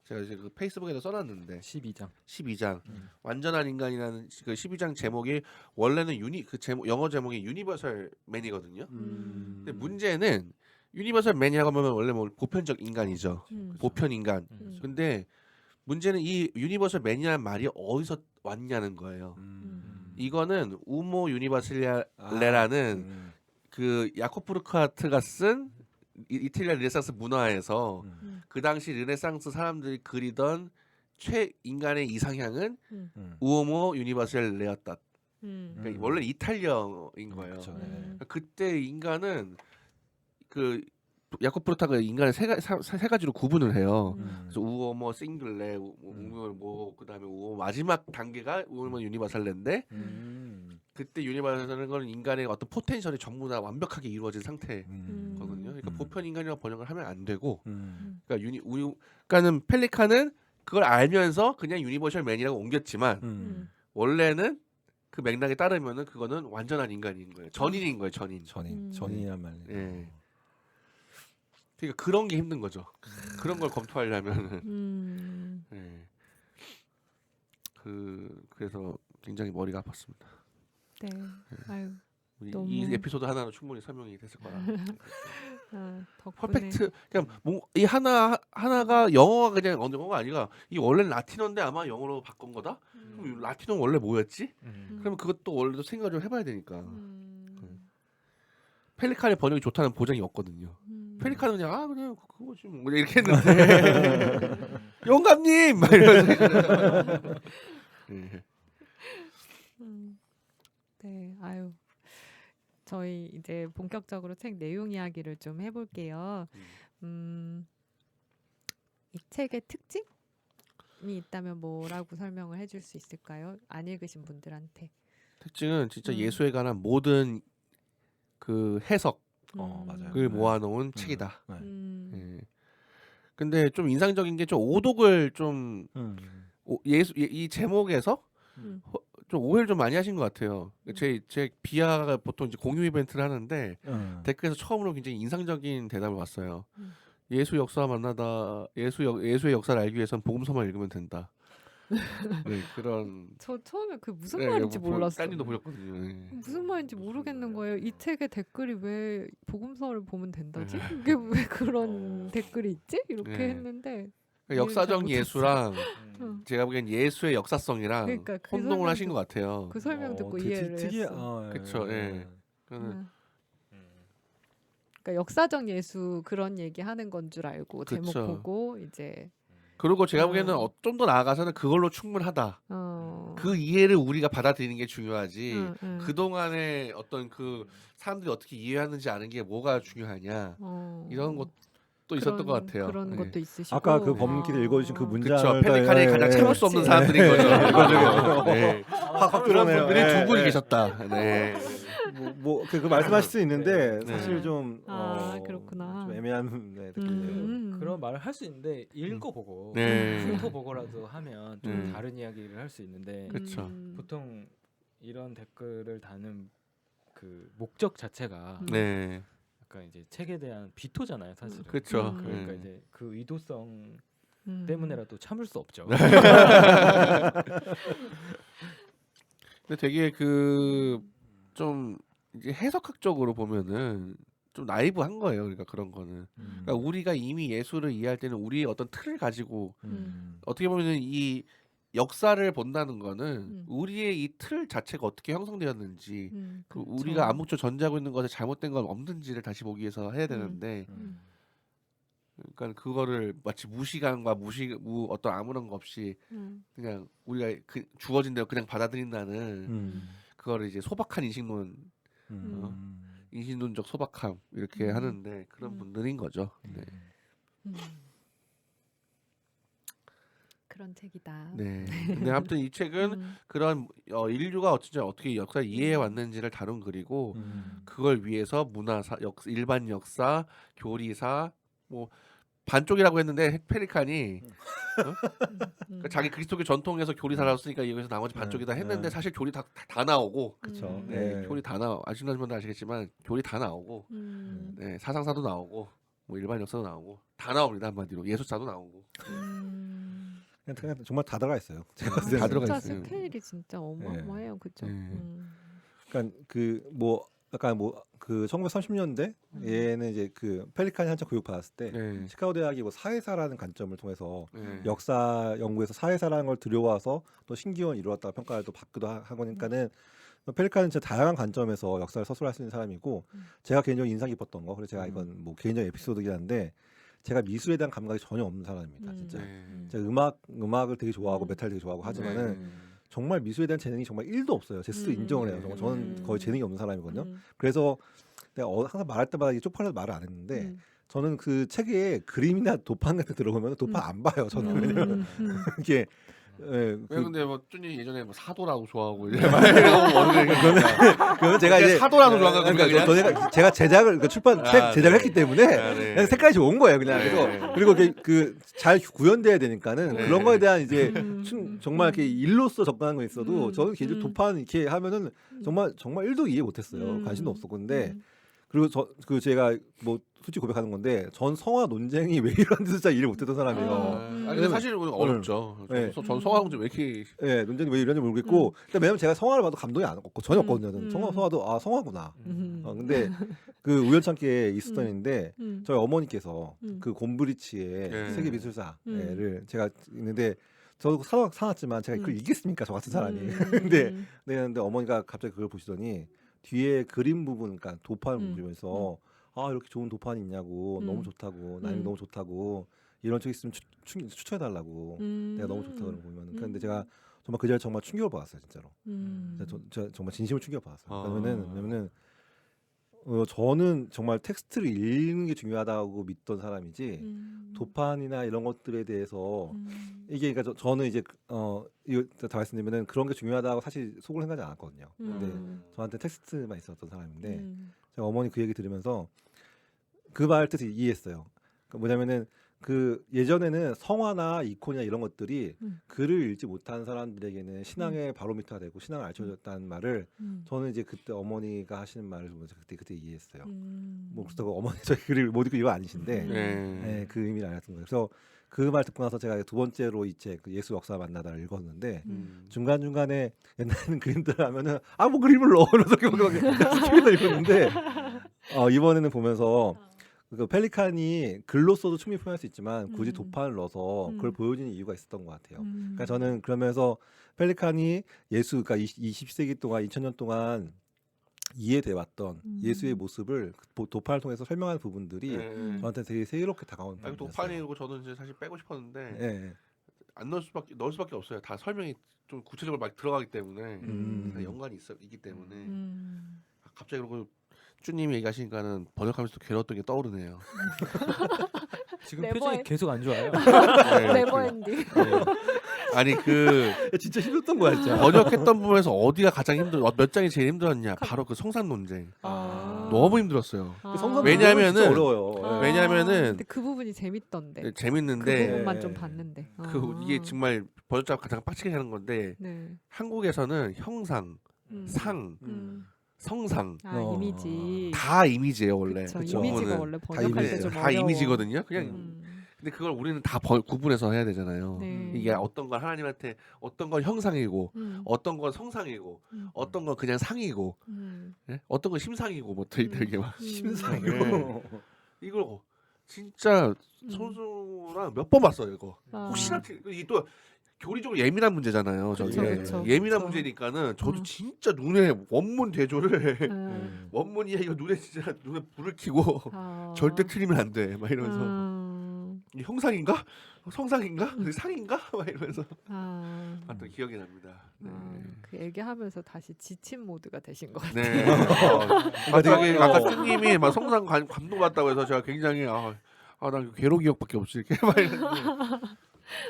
C: 제가 이제 그 페이스북에도 써놨는데 12장 완전한 인간이라는 그 12장 제목이 원래는 그 제목 영어 제목이 유니버설 맨이거든요. 근데 문제는 유니버설 맨이라고 하면 원래 뭐 보편적 인간이죠. 보편 인간. 근데 문제는 이 유니버설 맨이라는 말이 어디서 왔냐는 거예요. 이거는 우모 유니버슬레라는 그 야코프 부르크하트가 쓴 이탈리아 르네상스 문화에서 그 당시 르네상스 사람들이 그리던 최인간의 이상향은 우오모 유니버셀레였다. 그러니까 원래 이탈리아인 거예요.
B: 그쵸, 네.
C: 그러니까 그때 인간은 그 야코프 부르크하트가 인간을 세 가지로 구분을 해요. 그래서 우오모 싱글레, 뭐 그다음에 우오모 마지막 단계가 우오모 유니버셀레인데 그때 유니버설은 건 인간의 어떤 포텐셜이 전부 다 완벽하게 이루어진 상태거든요. 그러니까 보편 인간이라고 번역을 하면 안 되고, 그러니까 그러니까는 펠리칸은 그걸 알면서 그냥 유니버셜 맨이라고 옮겼지만 원래는 그 맥락에 따르면은 그거는 완전한 인간인 거예요. 전인인 거예요,
B: 전인이란 말이에요.
C: 예. 그러니까 그런 게 힘든 거죠. 그런 걸 검토하려면은. 예. 그래서 굉장히 머리가 아팠습니다.
A: 네. 아유.
C: 이 에피소드 하나로 충분히 설명이 됐을 거라.
A: 덕분에.
C: 퍼펙트. 그냥 이 하나가 영어가 그냥 영어가 아니라 이 원래 라틴어인데 아마 영어로 바꾼 거다. 그럼 라틴어 원래 뭐였지? 그러면 그것도 원래도 생각을 좀 해봐야 되니까. 펠리칸의 번역이 좋다는 보장이 없거든요. 펠리칸은 그냥 그냥 그거지 뭐 이렇게 했는데 영감님 막 이러면서. 네.
A: 네, 아유. 저희 이제 본격적으로 책 내용 이야기를 좀 해볼게요. 이 책의 특징이 있다면 뭐라고 설명을 해줄 수 있을까요? 안 읽으신 분들한테.
C: 특징은 진짜 예수에 관한 모든 그 해석을
B: 맞아요.
C: 모아놓은 책이다.
B: 네.
C: 근데 좀 인상적인 게 좀 오독을 좀 이 제목에서 좀 오해를 좀 많이 하신 것 같아요. 제 비아가 보통 이제 공유 이벤트를 하는데 댓글에서 처음으로 굉장히 인상적인 대답을 봤어요. 예수 역사와 만나다 예수의 역사를 알기 위해선 복음서만 읽으면 된다. 네, 그런.
A: 저 처음에 그 무슨 말인지 몰랐어요.
C: 따님도 보셨거든요. 네.
A: 무슨 말인지 모르겠는 거예요. 이 책의 댓글이 왜 복음서를 보면 된다지? 이게 왜 그런 댓글이 있지? 이렇게 했는데
C: 역사적 예수랑 제가 보기엔 예수의 역사성이랑
A: 그러니까 그
C: 혼동을 하신 것 같아요.
A: 그 설명 듣고 이해를 했어.
C: 그렇죠. 예.
A: 그러니까 역사적 예수 그런 얘기 하는 건 줄 알고
C: 그쵸.
A: 제목 보고 이제
C: 그리고 제가 보기에는 좀 더 나아가서는 그걸로 충분하다. 그 이해를 우리가 받아들이는 게 중요하지. 그동안의 어떤 그 사람들이 어떻게 이해하는지 아는 게 뭐가 중요하냐. 이런 것도 있었던 것 같아요.
A: 그런
C: 네.
A: 것도 있으시고.
B: 아까 그 법문기를 읽어주신 그 문장을
C: 그쵸. 펠리칸이 가장 참을 수 없는 사람들인 거죠. 이거죠. 네.
B: 확
C: 그런
B: 드러내요.
C: 분들이
B: 네,
C: 두 분이
B: 네.
C: 계셨다. 네.
B: 그 말씀하실 수 있는데
C: 네.
B: 사실 좀
A: 그렇구나.
B: 좀 애매한 느낌이에요.
D: 그런 말을 할 수 있는데 읽어보고
C: 네.
D: 훑어보고라도 하면 좀 다른 이야기를 할 수 있는데
C: 그쵸.
D: 보통 이런 댓글을 다는 그 목적 자체가
C: 네.
D: 약간 이제 책에 대한 비토잖아요, 사실은.
C: 그쵸.
D: 그러니까
C: 네.
D: 이제 그 의도성 때문에라도 참을 수 없죠.
C: 근데 되게 그 좀 이제 해석학적으로 보면은 좀 나이브한 거예요. 그러니까 그런 거는. 그러니까 우리가 이미 예술을 이해할 때는 우리의 어떤 틀을 가지고 어떻게 보면은 이 역사를 본다는 거는 우리의 이 틀 자체가 어떻게 형성되었는지 그 우리가 암묵적으로 전제하고 있는 것에 잘못된 건 없는지를 다시 보기 위해서 해야 되는데 그러니까 그거를 마치 무시감과 어떤 아무런 거 없이 그냥 우리가 그 주어진 대로 그냥 받아들인다는 그거를 이제 소박한 인신론적 소박함 이렇게 하는데 그런 분들인 거죠. 네.
A: 그런 책이다.
C: 네. 근데 아무튼 이 책은 그런 인류가 어떻게 역사를 이해해 왔는지를 다룬 글이고 그걸 위해서 문화사, 일반 역사, 교리사 뭐 반쪽이라고 했는데 펠리칸이 그러니까 자기 그리스도교 전통에서 교리사라고 쓰니까 여기서 나머지 반쪽이다 했는데 사실 교리 다 나오고
B: 그렇죠.
C: 네, 교리 다 아시는 분들 아시겠지만 교리 다 나오고 네, 사상사도 나오고 뭐 일반 역사도 나오고 다 나옵니다. 한마디로 예술사도 나오고
B: 그냥 정말 다 들어가 있어요. 제가 봤을
C: 다
B: 때는.
C: 들어가
A: 진짜
C: 있어요.
A: 스케일이 진짜 어마어마해요, 그죠?
B: 그러니까 그 1930년대 얘는 이제 그 펠리칸이 한참 교육받았을 때
C: 네.
B: 시카고 대학이 뭐 사회사라는 관점을 통해서
C: 네.
B: 역사 연구에서 사회사라는 걸 들여와서 또 신기원 이루었다가 평가를 또 받기도 하니까는 펠리칸은 진짜 다양한 관점에서 역사를 서술할 수 있는 사람이고 제가 개인적으로 인상 깊었던 거 그래서 제가 이건 뭐 개인적 에피소드긴 한데 제가 미술에 대한 감각이 전혀 없는 사람입니다. 진짜 제가 음악을 되게 좋아하고 메탈 되게 좋아하고 하지만은 정말 미술에 대한 재능이 정말 1도 없어요. 제 스스로 인정을 해요. 정말 저는 거의 재능이 없는 사람이거든요. 그래서 내가 항상 말할 때마다 이게 쪽팔려서 말을 안 했는데 저는 그 책에 그림이나 도판 같은 거 들어보면 도판 안 봐요. 저는 왜냐면 이게
C: 왜 근데 뭐 쭈니 예전에 뭐 사도라고 좋아하고 이제 막 이러고
B: 그거는 제가 이제
C: 사도라도 좋아하는 거니까
B: 그러니까 제가 제작을 출판 책 제작을 했기 때문에 그냥 색깔이 좋은 거예요. 그냥 그래서 그리고 그 잘 구현돼야 되니까는 그런 거에 대한 이제 정말 이렇게 일로서 접근하는 거 있어도 저는 개인적으로 도판 이렇게 하면은 정말 1도 이해 못했어요. 관심도 없었고 근데 그리고 제가 뭐 솔직히 고백하는 건데 전 성화 논쟁이 왜 이러는지 진짜 이해를 못했던 사람이에요.
C: 근데 사실 어렵죠.
B: 네.
C: 전 성화 문제 왜 이렇게
B: 논쟁이 왜 이러는지 모르겠고 왜냐면 제가 성화를 봐도 감동이 안 없고 전혀 없거든요. 저는 성화도 성화구나. 근데 그 우연찮게 있었던 일인데 저희 어머니께서 그 곰브리치의 세계 미술사를 제가 있는데 저도 사놨지만 제가 그걸 읽겠습니까 저 같은 사람이. 근데 어머니가 갑자기 그걸 보시더니 뒤에 그림 부분, 그러니까 도판을 보면서 이렇게 좋은 도판이 있냐고 너무 좋다고 나는 너무 좋다고 이런 책 있으면 추천해달라고 내가 너무 좋다고 보면 근데 제가 정말 그 자리에 정말 충격을 받았어요 진짜로. 저 정말 진심으로 충격을 받았어요. 왜냐면은 저는 정말 텍스트를 읽는 게 중요하다고 믿던 사람이지 도판이나 이런 것들에 대해서 이게 그러니까 저는 이제 이거 다 말씀드리면은 그런 게 중요하다고 사실 속을 생각하지 않았거든요. 근데 저한테 텍스트만 있었던 사람인데 제가 어머니 그 얘기 들으면서 그 말 뜻을 이해했어요. 그러니까 뭐냐면은 그 예전에는 성화나 이콘이나 이런 것들이 글을 읽지 못하는 사람들에게는 신앙의 바로미터가 되고 신앙을 알려줬다는 말을 저는 이제 그때 어머니가 하시는 말을 보면서 그때 이해했어요. 뭐 그렇다고 어머니 저희 글을 못 읽고 이거 아니신데 그 의미를 알았던 거예요. 그래서 그 말 듣고 나서 제가 두 번째로 이 책 그 예수 역사 만나다를 읽었는데 중간 중간에 옛날에는 그림들 하면은 뭐 그림을 넣어 이렇게 스킵해서 읽었는데 이번에는 보면서. 그 펠리칸이 글로써도 충분히 표현할 수 있지만 굳이 도판을 넣어서 그걸 보여주는 이유가 있었던 것 같아요. 그러니까 저는 그러면서 펠리칸이 그러니까 20세기 동안 2000년 동안 이해돼 왔던 예수의 모습을 도판을 통해서 설명하는 부분들이 저한테 되게 새롭게 다가온
C: 아니
B: 부분이었어요.
C: 도판이고 저는 이제 사실 빼고 싶었는데
B: 예.
C: 안 넣을 수밖에 없어요. 다 설명이 좀 구체적으로 막 들어가기 때문에 다 연관이 있기 때문에 갑자기 그러고 쭈님이 얘기하시니까는 번역하면서 또 괴로웠던 게 떠오르네요.
D: 지금
A: 네버
D: 표정이
A: 엔-
D: 계속 안 좋아요.
C: 네,
A: 네버엔딩.
C: 아니
B: 진짜 힘들었던 거야 진짜.
C: 번역했던 부분에서 어디가 가장 몇 장이 제일 힘들었냐? 바로 그 성산 논쟁. 너무 힘들었어요.
B: 성선
C: 왜냐하면은-
B: 진짜 어려워요.
A: 아,
C: 왜냐하면은
A: 근데 그 부분이 재밌던데. 그
C: 재밌는데
A: 부분만 좀
B: 네.
A: 봤는데.
C: 이게 정말 번역자가 가장 빡치게 하는 건데
A: 네.
C: 한국에서는 형상,
A: 음.
C: 상,
A: 음.
C: 성상
A: 이미지.
C: 다 이미지예요 원래.
A: 그쵸,
B: 그쵸.
A: 이미지가
C: 그거는
A: 원래 번역할 때
B: 이미지예요.
A: 좀
C: 다
A: 어려워.
C: 이미지거든요. 그냥
A: 음.
C: 근데 그걸 우리는 다 구분해서 해야 되잖아요.
A: 네.
C: 이게 어떤 건 하나님한테 어떤 건 형상이고
A: 어떤
C: 어떤 건 성상이고 어떤 건 그냥 상이고 예? 어떤 건 심상이고 뭐 되게 막
B: 심상이고.
C: 예. 이걸 진짜 선수랑 몇 번 봤어요 이거. 혹시나 이게 또 교리적으로 예민한 문제잖아요.
A: 그쵸,
C: 저게
A: 그쵸,
C: 예민한
A: 그쵸.
C: 문제니까는 저도 진짜 눈에 원문 대조를
A: 음.
C: 원문이야 이거 눈에 불을 켜고
A: 아.
C: 절대 틀리면 안 돼. 막 이러면서 이 형상인가? 성상인가? 상인가? 막 이러면서 봤던 기억이 납니다. 네.
A: 그 얘기하면서 다시 지친 모드가 되신 것 같아요.
C: 네. 갑자기 아까 쭈님이 막 성상 감동받다고 해서 제가 굉장히 난 괴로 기억밖에 없지 이렇게 막 이랬는데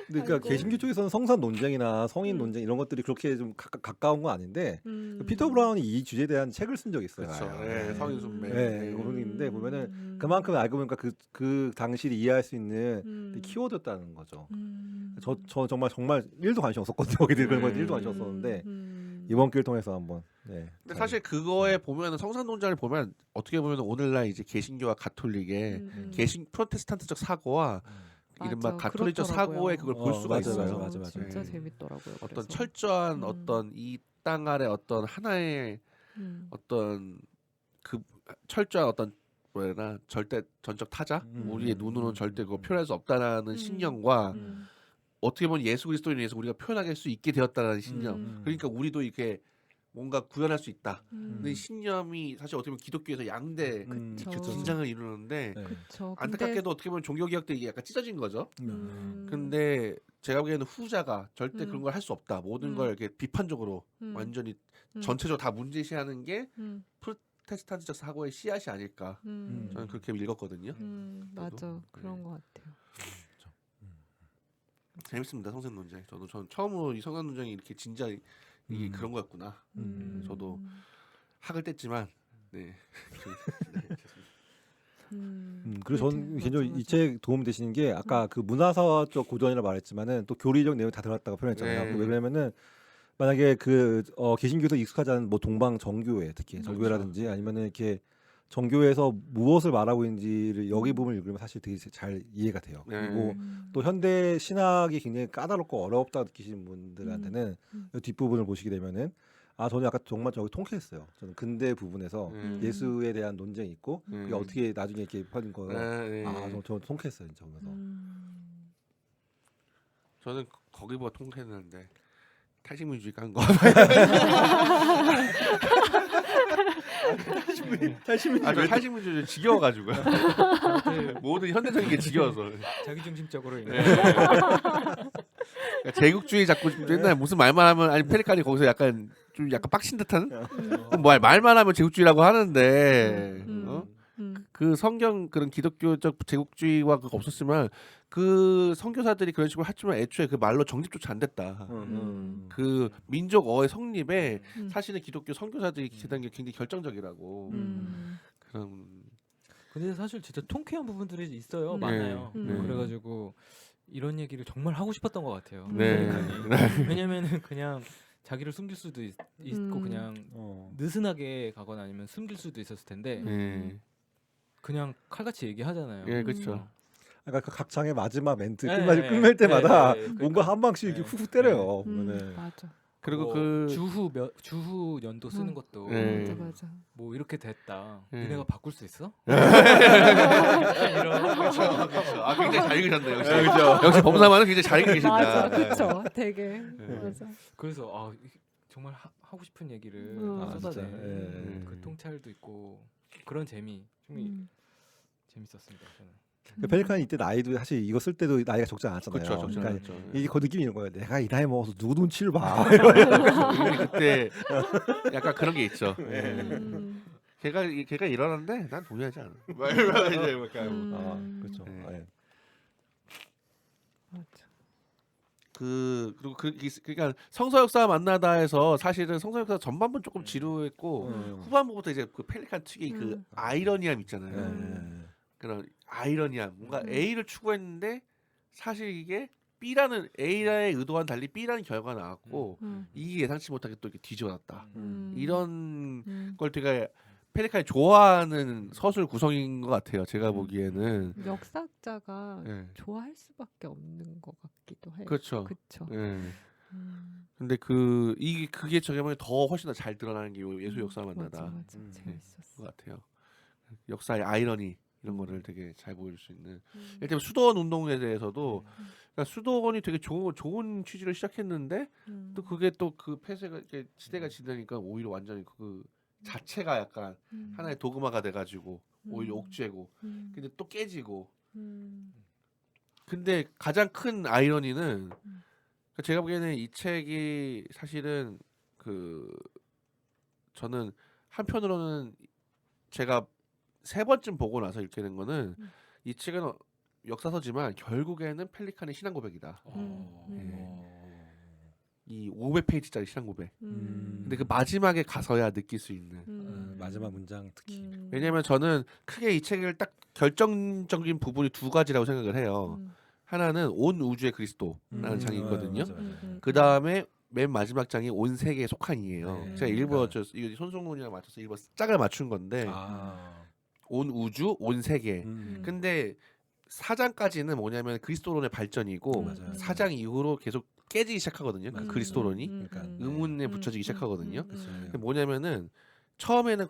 B: 근데 그러니까
A: 아이고.
B: 개신교 쪽에서는 성산 논쟁이나 성인 논쟁 이런 것들이 그렇게 좀 가까운 건 아닌데 피터 브라운이 이 주제에 대한 책을 쓴 적이 있어요.
C: 그렇죠.
B: 아예.
C: 네, 성인 순매.
B: 네, 그런 게 있는데 보면은 그만큼 알고 보니까 그 당시를 이해할 수 있는 되게 키워드였다는 거죠. 저 정말 1도 관심 없었거든요. 거기들 그런 거에 1도 관심 없었는데 이번 기회를 통해서 한번. 네.
C: 근데 사실 그거에 보면은 성산 논쟁을 보면 어떻게 보면 오늘날 이제 개신교와 가톨릭의 프로테스탄트적 사고와 이른바
A: 맞아,
C: 가톨릭적
A: 그렇더라고요.
C: 사고에 그걸 볼 수가
B: 맞아,
C: 있어요.
B: 맞아.
A: 진짜
C: 네.
A: 재밌더라고요.
C: 어떤
A: 그래서.
C: 철저한 어떤 이 땅 아래 어떤 하나의 어떤 그 철저한 어떤 뭐라 절대 전적 타자 우리의 눈으로는 절대 그거 표현할 수 없다라는 신념과 어떻게 보면 예수 그리스도에 의해서 우리가 표현할 수 있게 되었다라는 신념. 그러니까 우리도 이렇게 뭔가 구현할 수 있다. 근데 이 신념이 사실 어떻게 보면 기독교에서 양대
A: 그쵸.
C: 진장을 이루는데
B: 네.
A: 그쵸.
C: 안타깝게도 어떻게 보면 종교 개혁 때 이게 약간 찢어진 거죠.
A: 음.
C: 근데 제가 보기에는 후자가 절대 그런 걸 할 수 없다. 모든 걸 이렇게 비판적으로 완전히 전체적으로 다 문제시하는 게 프로테스탄트적 사고의 씨앗이 아닐까. 저는 그렇게 읽었거든요.
A: 맞아. 그런 것 같아요.
C: 재밌습니다. 성산 논쟁. 저는 처음으로 이 성산 논쟁이 이렇게 진짜 이게 그런 거였구나. 저도 학을 뗐지만 네.
B: 그리고 저는 개인적으로 이 책 도움 되시는 게 아까 그 문화사와 쪽 고전이라 말했지만은 또 교리적 내용이 다 들어갔다고 표현했잖아요.
C: 네.
B: 왜냐면은 만약에 익숙하지 않은 뭐 동방 정교회 특히 정교회라든지 아니면은 이렇게 정교회에서 무엇을 말하고 있는지를 여기 부분을 읽으면 사실 되게 잘 이해가 돼요.
C: 네.
B: 그리고 또 현대 신학이 굉장히 까다롭고 어렵다 느끼시는 분들한테는 이 뒷부분을 보시게 되면은 저는 약간 정말 저기 통쾌했어요. 저는 근대 부분에서 예수에 대한 논쟁이 있고 그게 어떻게 나중에 이렇게 퍼진 거예요.
C: 네.
B: 저 통쾌했어요, 진짜 보면서.
C: 저는 거기보다 통쾌했는데 탈식민주의 깐 거. 탈식민주의 지겨워가지고요. 모든 현대적인 게 지겨워서.
D: 자기중심적으로
C: 그러니까 제국주의 자꾸 옛날에 무슨 말만 하면 아니 페리칸이 거기서 약간 빡친 듯한 뭐 말만 하면 제국주의라고 하는데 그 성경 그런 기독교적 제국주의와 그거 없었으면 그 선교사들이 그런 식으로 했지만 애초에 그 말로 정립조차 안 됐다. 그 민족어의 성립에 사실은 기독교 선교사들이 기대한 게 굉장히 결정적이라고 그런.
D: 근데 사실 진짜 통쾌한 부분들이 있어요.
C: 네.
D: 많아요.
C: 네.
D: 그래가지고 이런 얘기를 정말 하고 싶었던 것 같아요.
C: 네.
D: 왜냐면은 그냥 자기를 숨길 수도 있고 그냥 느슨하게 가거나 아니면 숨길 수도 있었을 텐데 그냥 칼같이 얘기하잖아요.
C: 예, 그렇죠.
B: 그러니까 각 장의 마지막 멘트
D: 네,
B: 끝날 때마다
D: 네, 네,
B: 뭔가 한 방씩 이렇게
D: 네.
B: 훅훅 때려요. 보면은.
A: 맞아.
C: 그리고
D: 뭐
C: 그
D: 주후 연도 쓰는 것도
C: 네.
A: 맞아.
D: 뭐 이렇게 됐다.
C: 네.
D: 니네가 바꿀 수 있어?
C: 그렇죠. 아 굉장히 잘 읽으셨네요. 역시. 역시 범사만은 굉장히 잘 읽으신다.
A: 맞아. 그쵸. 되게. 맞아.
D: 그래서 정말 하고 싶은 얘기를
A: 아,
B: 진짜.
D: 쏟아내는
B: 예.
D: 그 통찰도 있고 그런 재미 좀 재밌었습니다. 저는.
B: 그 펠리칸이 이때 나이도 사실 이거 쓸 때도 나이가 적지 않았잖아요.
C: 그렇죠, 적지
B: 그러니까
C: 않았죠.
B: 이게 그 느낌이 이런 거예요. 내가 이 나이 먹어서 누구 눈치를 봐.
C: 은근히 그때 약간 그런 게 있죠. 걔가 일어났는데 난 동의하지 않아. 이제
B: 그렇죠.
C: 네.
B: 예.
A: 맞아.
C: 그리고 그러니까 성서역사 만나다에서 사실은 성서역사 전반부는 조금 지루했고 후반부부터 이제 그 펠리칸 특유의 그 아이러니함 있잖아요. 그런 아이러니함, 뭔가 A를 추구했는데 사실 이게 B라는 A의 의도와는 달리 B라는 결과가 나왔고 이게 예상치 못하게 또 이렇게 뒤집어놨다. 이런 걸 되게 펠리칸이 좋아하는 서술 구성인 것 같아요. 제가 보기에는.
A: 역사학자가
C: 예.
A: 좋아할 수밖에 없는 것 같기도 해요.
C: 그렇죠.
A: 그쵸.
C: 예. 근데 그게 저게 보면 더 훨씬 더 잘 드러나는 게 예수 역사 만나다.
A: 맞아. 재밌었어.
C: 것 같아요. 역사의 아이러니 이런 거를 되게 잘 보여줄 수 있는. 예를 들면 수도원 운동에 대해서도 그러니까 수도원이 되게 좋은 취지를 시작했는데 또 그게 또 그 폐쇄가 이렇게 시대가 지나니까 오히려 완전히 그 자체가 약간 하나의 도그마가 돼가지고 오히려 옥죄고 근데 또 깨지고 근데 가장 큰 아이러니는 그러니까 제가 보기에는 이 책이 사실은 저는 한편으로는 제가 3번쯤 보고 나서 읽게 된 거는 이 책은 역사서지만 결국에는 펠리칸의 신앙 고백이다. 이 500페이지짜리 신앙 고백. 근데 그 마지막에 가서야 느낄 수 있는.
B: 마지막 문장 특히.
C: 왜냐면 저는 크게 이 책을 딱 결정적인 부분이 2가지라고 생각을 해요. 하나는 온 우주의 그리스도라는 장이 있거든요. 그 다음에 맨 마지막 장이 온 세계에 속한 이에요. 제가 일부러 이거 손석론이랑 맞춰서 일부러 짝을 맞춘 건데 온 우주, 온 세계. 근데 4장까지는 뭐냐면 그리스도론의 발전이고 4장 이후로 계속 깨지기 시작하거든요. 그 그리스도론이 의문에 붙여지기 시작하거든요. 근데 뭐냐면은 처음에는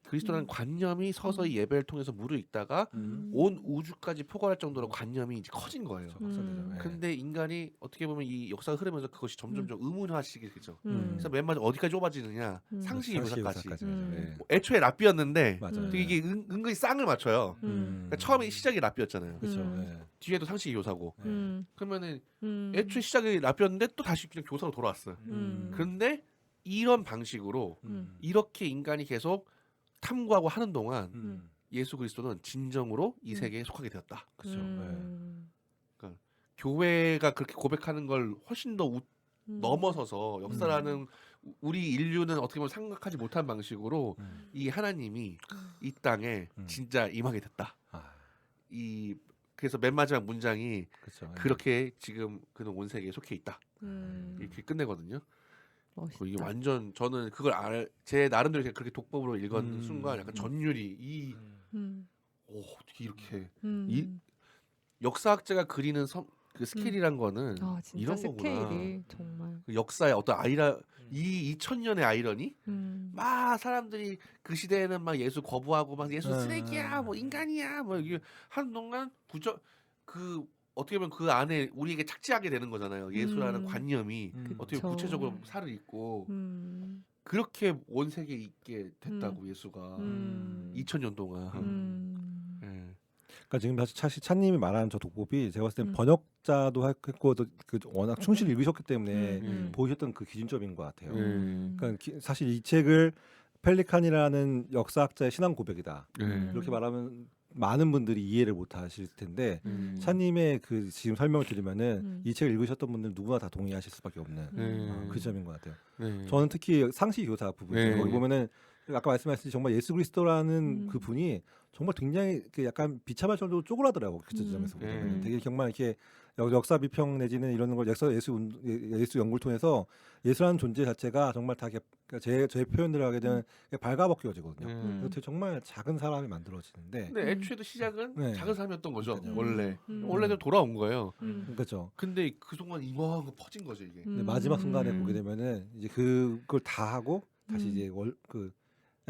C: 그리스도라는 관념이 서서히 예배를 통해서 무르익다가 온 우주까지 포괄할 정도로 관념이 이제 커진 거예요. 근데 인간이 어떻게 보면 이 역사가 흐르면서 그것이 점점 좀 의문화시게 되죠. 그래서 맨 마지막 어디까지 좁아지느냐 상식의 묘사까지. 뭐 애초에 랍비였는데 되게 이게 은근히 쌍을 맞춰요. 그러니까 처음에 시작이 랍비였잖아요. 뒤에도 상식이 교사고. 그러면은 애초에 시작이 랍비였는데 또 다시 그냥 교사로 돌아왔어요. 그런데 이런 방식으로 이렇게 인간이 계속 탐구하고 하는 동안 예수 그리스도는 진정으로 이 세계에 속하게 되었다. 그러니까 교회가 그렇게 고백하는 걸 훨씬 더 넘어서서 역사라는 우리 인류는 어떻게 보면 생각하지 못한 방식으로 이 하나님이 이 땅에 진짜 임하게 됐다. 그래서 맨 마지막 문장이 그렇게 지금 그는 온 세계에 속해 있다. 이렇게 끝내거든요.
A: 멋있다.
C: 이게 완전 저는 그걸 제 나름대로 그렇게 독법으로 읽은 순간 약간 전율이 어떻게 이렇게 이 역사학자가 그리는 그 스케일이란 거는
A: 진짜
C: 이런 거구나.
A: 스케일이 정말.
C: 그 역사의 어떤 이 2000년의 아이러니 막 사람들이 그 시대에는 막 예수 거부하고 막 예수 쓰레기야 뭐 인간이야 뭐 이게 하는 동안 어떻게 보면 그 안에 우리에게 착지하게 되는 거잖아요. 예수라는 관념이 어떻게 구체적으로 살을 잇고 그렇게 온 세계에 있게 됐다고 예수가 2000년 동안.
B: 그러니까 지금 사실 찬님이 말하는 저 독법이 제가 봤을 땐 번역자도 했고 워낙 충실히 읽으셨기 때문에 보이셨던 그 기준점인 것 같아요. 그러니까 사실 이 책을 펠리칸이라는 역사학자의 신앙 고백이다. 이렇게 말하면 많은 분들이 이해를 못 하실 텐데 찬님의 그 지금 설명을 들으면은 이 책을 읽으셨던 분들 누구나 다 동의하실 수밖에 없는 그 점인 것 같아요. 저는 특히 상식 교사 부분 거기 보면은 아까 말씀하셨듯이 정말 예수 그리스도라는 그 분이 정말 굉장히 약간 비참할 정도로 쪼그라들어요. 그 지점에서 보면 되게 정말 이렇게 역사 비평 내지는 이런 걸 예수 연구를 통해서 예수라는 존재 자체가 정말 다 제 표현대로 하게 되면 발가벗겨지거든요. 그래서 정말 작은 사람이 만들어지는데.
C: 근데 애초에도 시작은 작은 사람이었던 거죠. 원래.
A: 음.
C: 원래는 돌아온 거예요.
B: 그렇죠.
C: 근데 그 순간 이만한 거 퍼진 거죠 이게.
B: 근데 마지막 순간에 보게 되면은 이제 그걸 다 하고 다시 이제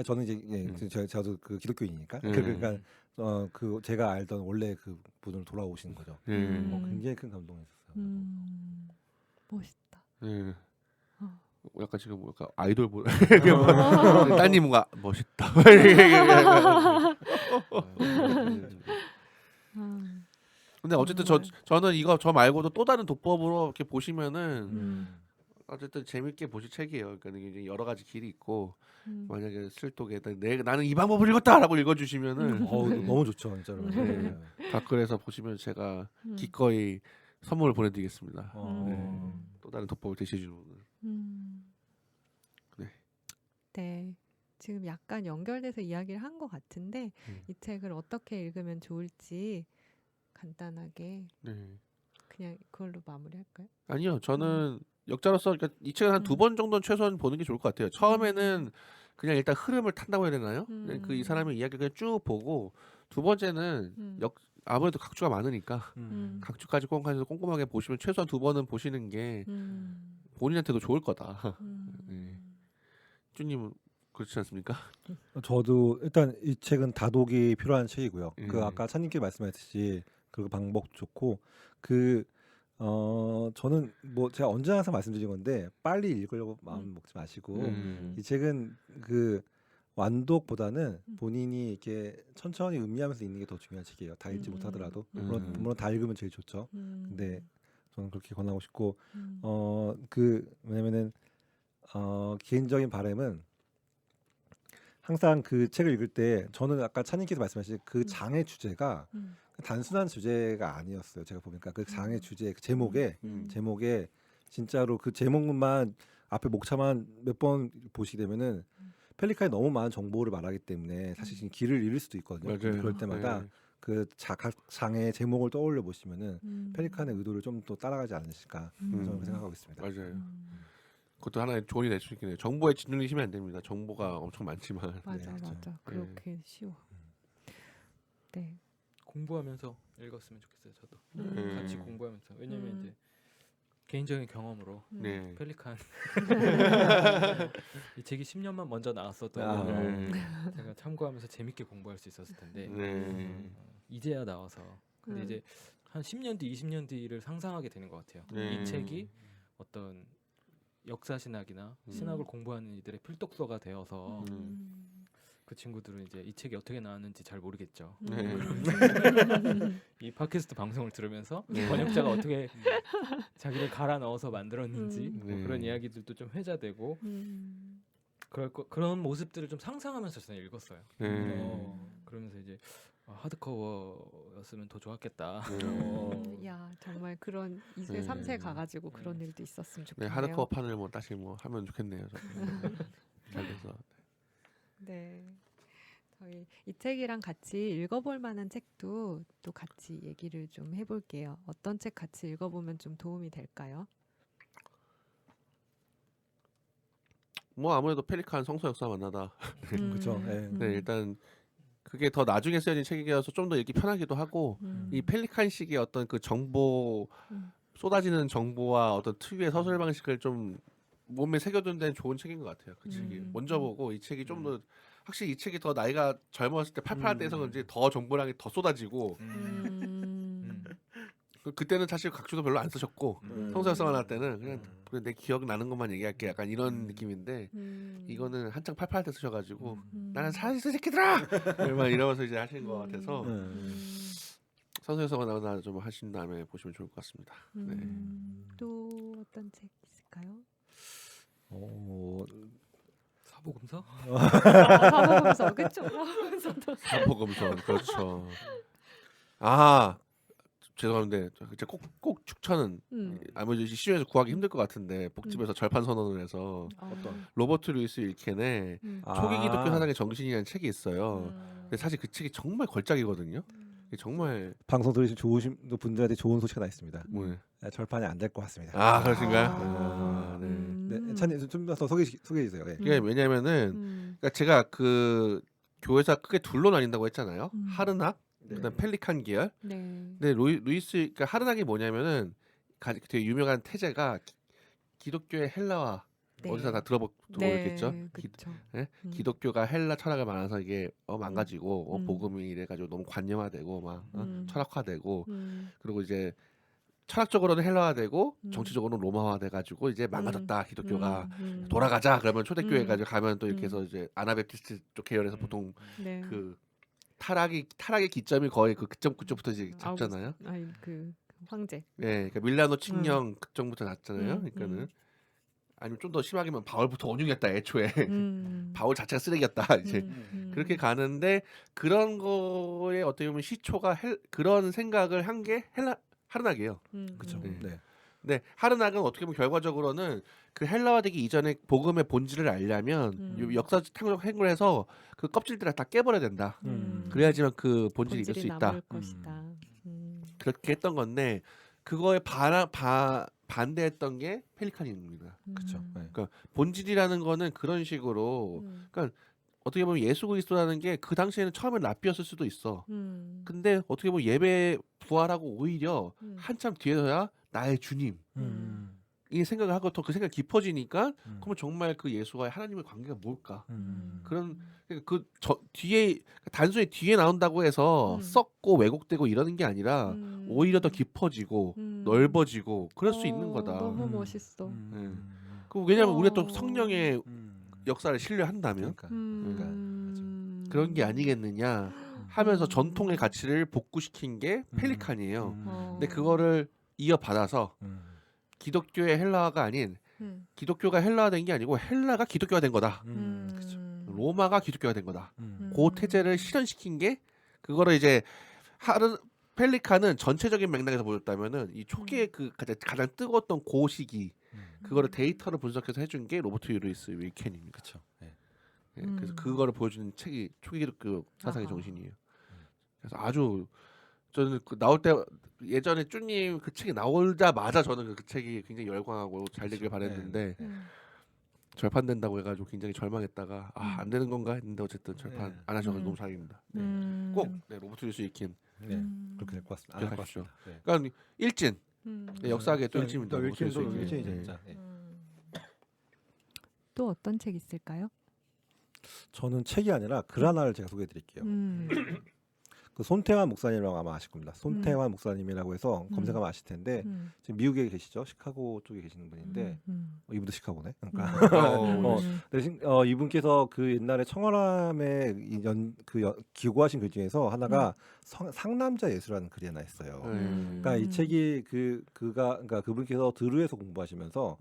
B: 저는 이제 저도 그 기독교인이니까 그러니까 제가 알던 원래 그 분으로 돌아오시는 거죠. 굉장히 큰 감동이었어요.
A: 멋있다.
C: 약간 지금 약간 아이돌 따님 뭔가 멋있다. 근데 어쨌든 저는 이거 저 말고도 또 다른 도법으로 이렇게 보시면은 어쨌든 재밌게 보실 책이에요. 그러니까 이제 여러 가지 길이 있고 만약에 슬독에 나는 이 방법을 읽었다라고 읽어주시면은
B: 너무 좋죠 진짜로. 네.
C: 댓글에서 보시면 제가 기꺼이 선물을 보내드리겠습니다.
B: 네.
C: 또 다른 도법을 대시해주는 분은.
A: 네. 지금 약간 연결돼서 이야기를 한 것 같은데 이 책을 어떻게 읽으면 좋을지 간단하게 그냥 그걸로 마무리할까요?
C: 아니요, 저는 역자로서 그러니까 이 책은 한 2번 정도는 최소한 보는 게 좋을 것 같아요. 처음에는 그냥 일단 흐름을 탄다고 해야 되나요? 그 이 사람의 이야기를 그냥 쭉 보고, 두 번째는 아무래도 각주가 많으니까 각주까지 꼼꼼하게 보시면 최소한 2번은 보시는 게 본인한테도 좋을 거다. 네. 쭈님은 그렇지 않습니까?
B: 저도 일단 이 책은 다독이 필요한 책이고요.
C: 예.
B: 그 아까 찬님께 말씀하셨듯이 그 방법 좋고 저는 뭐 제가 언제 항상 말씀드린 건데 빨리 읽으려고 마음 먹지 마시고 이 책은 그 완독보다는 본인이 이렇게 천천히 음미하면서 읽는 게 더 중요한 책이에요. 다 읽지 못하더라도 물론 다 읽으면 제일 좋죠. 근데 저는 그렇게 권하고 싶고 왜냐면은 개인적인 바람은 항상 그 책을 읽을 때 저는 아까 찬님께서 말씀하신 그 장의 주제가 단순한 주제가 아니었어요. 제가 보니까 그 장의 주제, 그 제목에 진짜로 그 제목만 앞에 목차만 몇 번 보시게 되면은 펠리칸이 너무 많은 정보를 말하기 때문에 사실 지금 길을 잃을 수도 있거든요. 그럴 때마다 그 각 장의 제목을 떠올려 보시면은 펠리칸의 의도를 좀 더 따라가지 않으실까 저는 생각하고 있습니다.
C: 맞아요. 그것도 하나의 조언이 될 수 있겠네요. 정보에 짓눌리시면 안 됩니다. 정보가 엄청 많지만.
A: 맞아. 그렇게 쉬워. 네.
D: 공부하면서 읽었으면 좋겠어요. 저도 같이 공부하면서. 왜냐면 이제 개인적인 경험으로 펠리칸 이 책이 10년만 먼저 나왔었던 제가 참고하면서 재밌게 공부할 수 있었을 텐데 이제야 나와서 근데 이제 한 10년 뒤, 20년 뒤를 상상하게 되는 것 같아요. 이 책이 어떤 역사 신학이나 신학을 공부하는 이들의 필독서가 되어서 그 친구들은 이제 이 책이 어떻게 나왔는지 잘 모르겠죠. 이 팟캐스트 방송을 들으면서 번역자가 어떻게 자기를 갈아 넣어서 만들었는지 뭐 그런 이야기들도 좀 회자되고 그런 모습들을 좀 상상하면서 저는 읽었어요. 그러면서 이제 하드커버였으면 더 좋았겠다.
A: 야 정말 그런 2세 3세 가가지고 그런 일도 있었으면 좋겠네요.
C: 하드커버 판을 뭐 다시 뭐 하면 좋겠네요. 잘 돼서.
A: 네. 저희 이 책이랑 같이 읽어볼 만한 책도 또 같이 얘기를 좀 해볼게요. 어떤 책 같이 읽어보면 좀 도움이 될까요?
C: 뭐 아무래도 펠리칸 성서 역사 만나다.
B: 그렇죠.
C: 네, 일단 그게 더 나중에 쓰여진 책이어서 좀 더 읽기 편하기도 하고 이 펠리칸식의 어떤 그 정보 쏟아지는 정보와 어떤 특유의 서술 방식을 좀 몸에 새겨둔 데는 좋은 책인 것 같아요. 그 책이 먼저 보고 이 책이 좀 더 확실히 이 책이 더 나이가 젊었을 때 팔팔할 때에서 그런지 더 정보량이 더 쏟아지고 그때는 사실 각주도 별로 안 쓰셨고 성서 역사 만날 때는 그냥 내 기억 나는 것만 얘기할게 약간 이런 느낌인데 이거는 한창 팔팔할 때 쓰셔가지고 나는 사실 새끼들아 이러면서 이제 하시는 것 같아서 성서 역사 만나 좀 하신 다음에 보시면 좋을 것 같습니다.
A: 또 어떤 책 있을까요?
D: 사보금서?
A: 사보금서 그쵸?
C: 사보금서 그렇죠. 죄송한데 진짜 꼭 추천은 아무래도 시중에서 구하기 힘들 것 같은데 복집에서 절판 선언을 해서
B: 어떤
C: 로버트 루이스 일켄의 초기 기독교 사상의 정신이라는 책이 있어요. 근데 사실 그 책이 정말 걸작이거든요. 정말
B: 방송 들으신 좋으신 분들한테 좋은 소식 하나 있습니다.
C: 뭐예요?
B: 절판이 안 될 것 같습니다.
C: 그러신가요?
B: 네, 찬님 좀 더 소개해 주세요. 네.
C: 이게 왜냐면은 그러니까 제가 그 교회사 크게 둘로 나뉜다고 했잖아요. 하르낙, 그다음 펠리칸 계열. 근데 루이스 그러니까 하르낙이 뭐냐면은 되게 유명한 태제가 기독교의 헬라화 어디서 다 들어보겠죠. 기독교가 헬라 철학을 말아서 이게 망가지고 복음이 이래가지고 너무 관념화되고 막 철학화되고 그리고 이제 철학적으로는 헬라화되고 정치적으로는 로마화돼가지고 이제 망가졌다 기독교가 돌아가자 그러면 초대교회까지 가면 또 이렇게 해서 이제 아나베프티스트 쪽 계열에서 보통
A: 네.
C: 그 타락의 기점이 거의 그점부터 이제 잡잖아요.
A: 아니 그 황제.
C: 네, 그러니까 밀라노 칙령 그쪽부터 났잖아요. 그러니까는 아니면 좀 더 심하게면 바울부터 원흉이었다 애초에 바울 자체가 쓰레기였다 이제 그렇게 가는데 그런 거에 어떻게 보면 시초가 그런 생각을 한 게 하르낙이에요.
B: 그렇죠.
C: 네.
B: 네.
C: 근데 하르낙은 어떻게 보면 결과적으로는 그 헬라화되기 이전에 복음의 본질을 알려면 역사 탕력 행을해서 그 껍질들을 다 깨버려야 된다. 그래야지만 그 본질이 이룰 수 있다.
A: 남을 것이다.
C: 그렇게 했던 건데 그거에 반대했던 게 펠리칸입니다.
B: 그렇죠. 네.
C: 그러니까 본질이라는 거는 그런 식으로 그러니까 어떻게 보면 예수 그리스도라는 게 그 당시에는 처음엔 랍비였을 수도 있어. 근데 어떻게 보면 예배 부활하고 오히려 한참 뒤에서야 나의 주님 이 생각을 하고 더 그 생각이 깊어지니까 그러면 정말 그 예수와 하나님의 관계가 뭘까? 그런 뒤에 단순히 뒤에 나온다고 해서 썩고 왜곡되고 이러는 게 아니라 오히려 더 깊어지고 넓어지고 그럴 수 있는 거다.
A: 너무 멋있어.
C: 네. 왜냐하면 우리가 또 성령의 역사를 신뢰한다면 그런 게 아니겠느냐 하면서 전통의 가치를 복구시킨 게 펠리칸이에요. 근데 그거를 이어받아서 기독교의 헬라화가 아닌 기독교가 헬라화된 게 아니고 헬라가 기독교화된 거다.
B: 그렇죠.
C: 로마가 기독교화된 거다. 그 태제를 실현시킨 게 그거를 이제 펠리칸은 전체적인 맥락에서 보였다면은 이 초기에 그 가장 뜨거웠던 그 시기 그거를 데이터를 분석해서 해준 게 로버트 유리스 윌켄입니다.
B: 그렇죠. 네.
C: 네, 그래서 그거를 보여주는 책이 초기 기독교 사상의 정신이에요. 그래서 아주 저는 그 나올 때 예전에 쭈님 그 책이 나오자마자 저는 그 책이 굉장히 열광하고 잘 되길 바랬는데 절판된다고 해가지고 굉장히 절망했다가 안 되는 건가 했는데 어쨌든 절판 안 하셔가지고 너무 다행입니다. 꼭 로버트 유리스 윌켄
B: 그렇게 될 것 같습니다. 안할 것
C: 기억하십시오.
B: 같습니다. 네.
C: 그러니까 일진 역사계 또 일진입니다.
B: 또
C: 로버트 유리스
B: 일진도
C: 윌켄.
B: 일진이죠,
C: 네.
B: 진짜. 네.
A: 또 어떤 책 있을까요?
B: 저는 책이 아니라 글 하나를 제가 소개해드릴게요. 그 손태환 목사님이라고 아마 아실 겁니다. 손태환 목사님이라고 해서 검색하면 아실 텐데 지금 미국에 계시죠? 시카고 쪽에 계시는 분인데 이분도 시카고네. 그러니까 이분께서 그 옛날에 청어람에 기고하신 글 중에서 하나가 상남자 예수라는 글이 하나 있어요. 그러니까 이 책이 그러니까 그분께서 드루에서 공부하시면서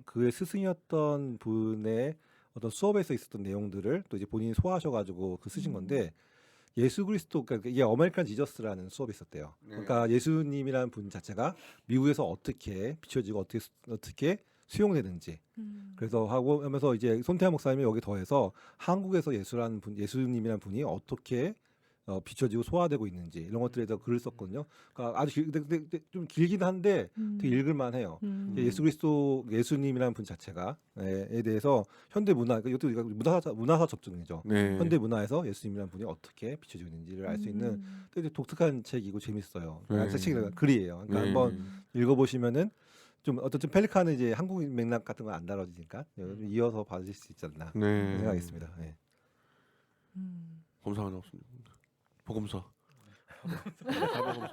B: 그의 스승이었던 분의 어떤 수업에서 있었던 내용들을 또 이제 본인이 소화하셔가지고 쓰신 건데. 예수 그리스도 그러니까 이게 어메리칸 지저스라는 수업이 있었대요. 그러니까 예수님이라는 분 자체가 미국에서 어떻게 비춰지고 어떻게 수용되는지 그래서 하면서 이제 손태환 목사님이 여기 더해서 한국에서 예수님이라는 분이 어떻게 비춰지고 소화되고 있는지 이런 것들에 대해서 글을 썼거든요. 그러니까 아주 좀 길긴 한데 되게 읽을만해요. 예수님이라는 분 자체가에 대해서 현대 문화, 이것도 문화사 접근이죠. 현대 문화에서 예수님이라는 분이 어떻게 비춰지고 있는지를 알 수 있는 되게 독특한 책이고 재밌어요. 책이 글이에요. 그러니까 한번 읽어보시면은 좀 펠리칸은 이제 한국 맥락 같은 건 안 다뤄지니까 이어서 봐주실 수 있지 않나 생각하겠습니다. 네.
C: 검사가 나왔습니다. 보검서. 사보검서.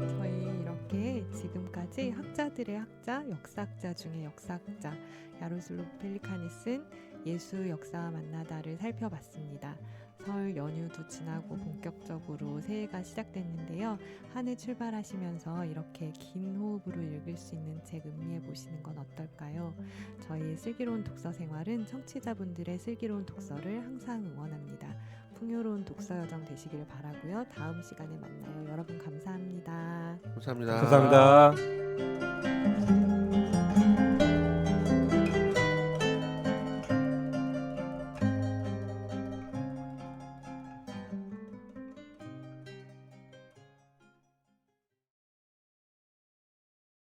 A: 저희 이렇게 지금까지 학자들의 학자, 역사학자 중에 역사학자 야로슬로 펠리칸이 쓴 예수 역사와 만나다를 살펴봤습니다. 설 연휴도 지나고 본격적으로 새해가 시작됐는데요. 한 해 출발하시면서 이렇게 긴 호흡으로 읽을 수 있는 책 음미해 보시는 건 어떨까요? 저희의 슬기로운 독서 생활은 청취자분들의 슬기로운 독서를 항상 응원합니다. 풍요로운 독서 여정 되시길 바라고요. 다음 시간에 만나요. 여러분 감사합니다.
C: 감사합니다.
B: 감사합니다.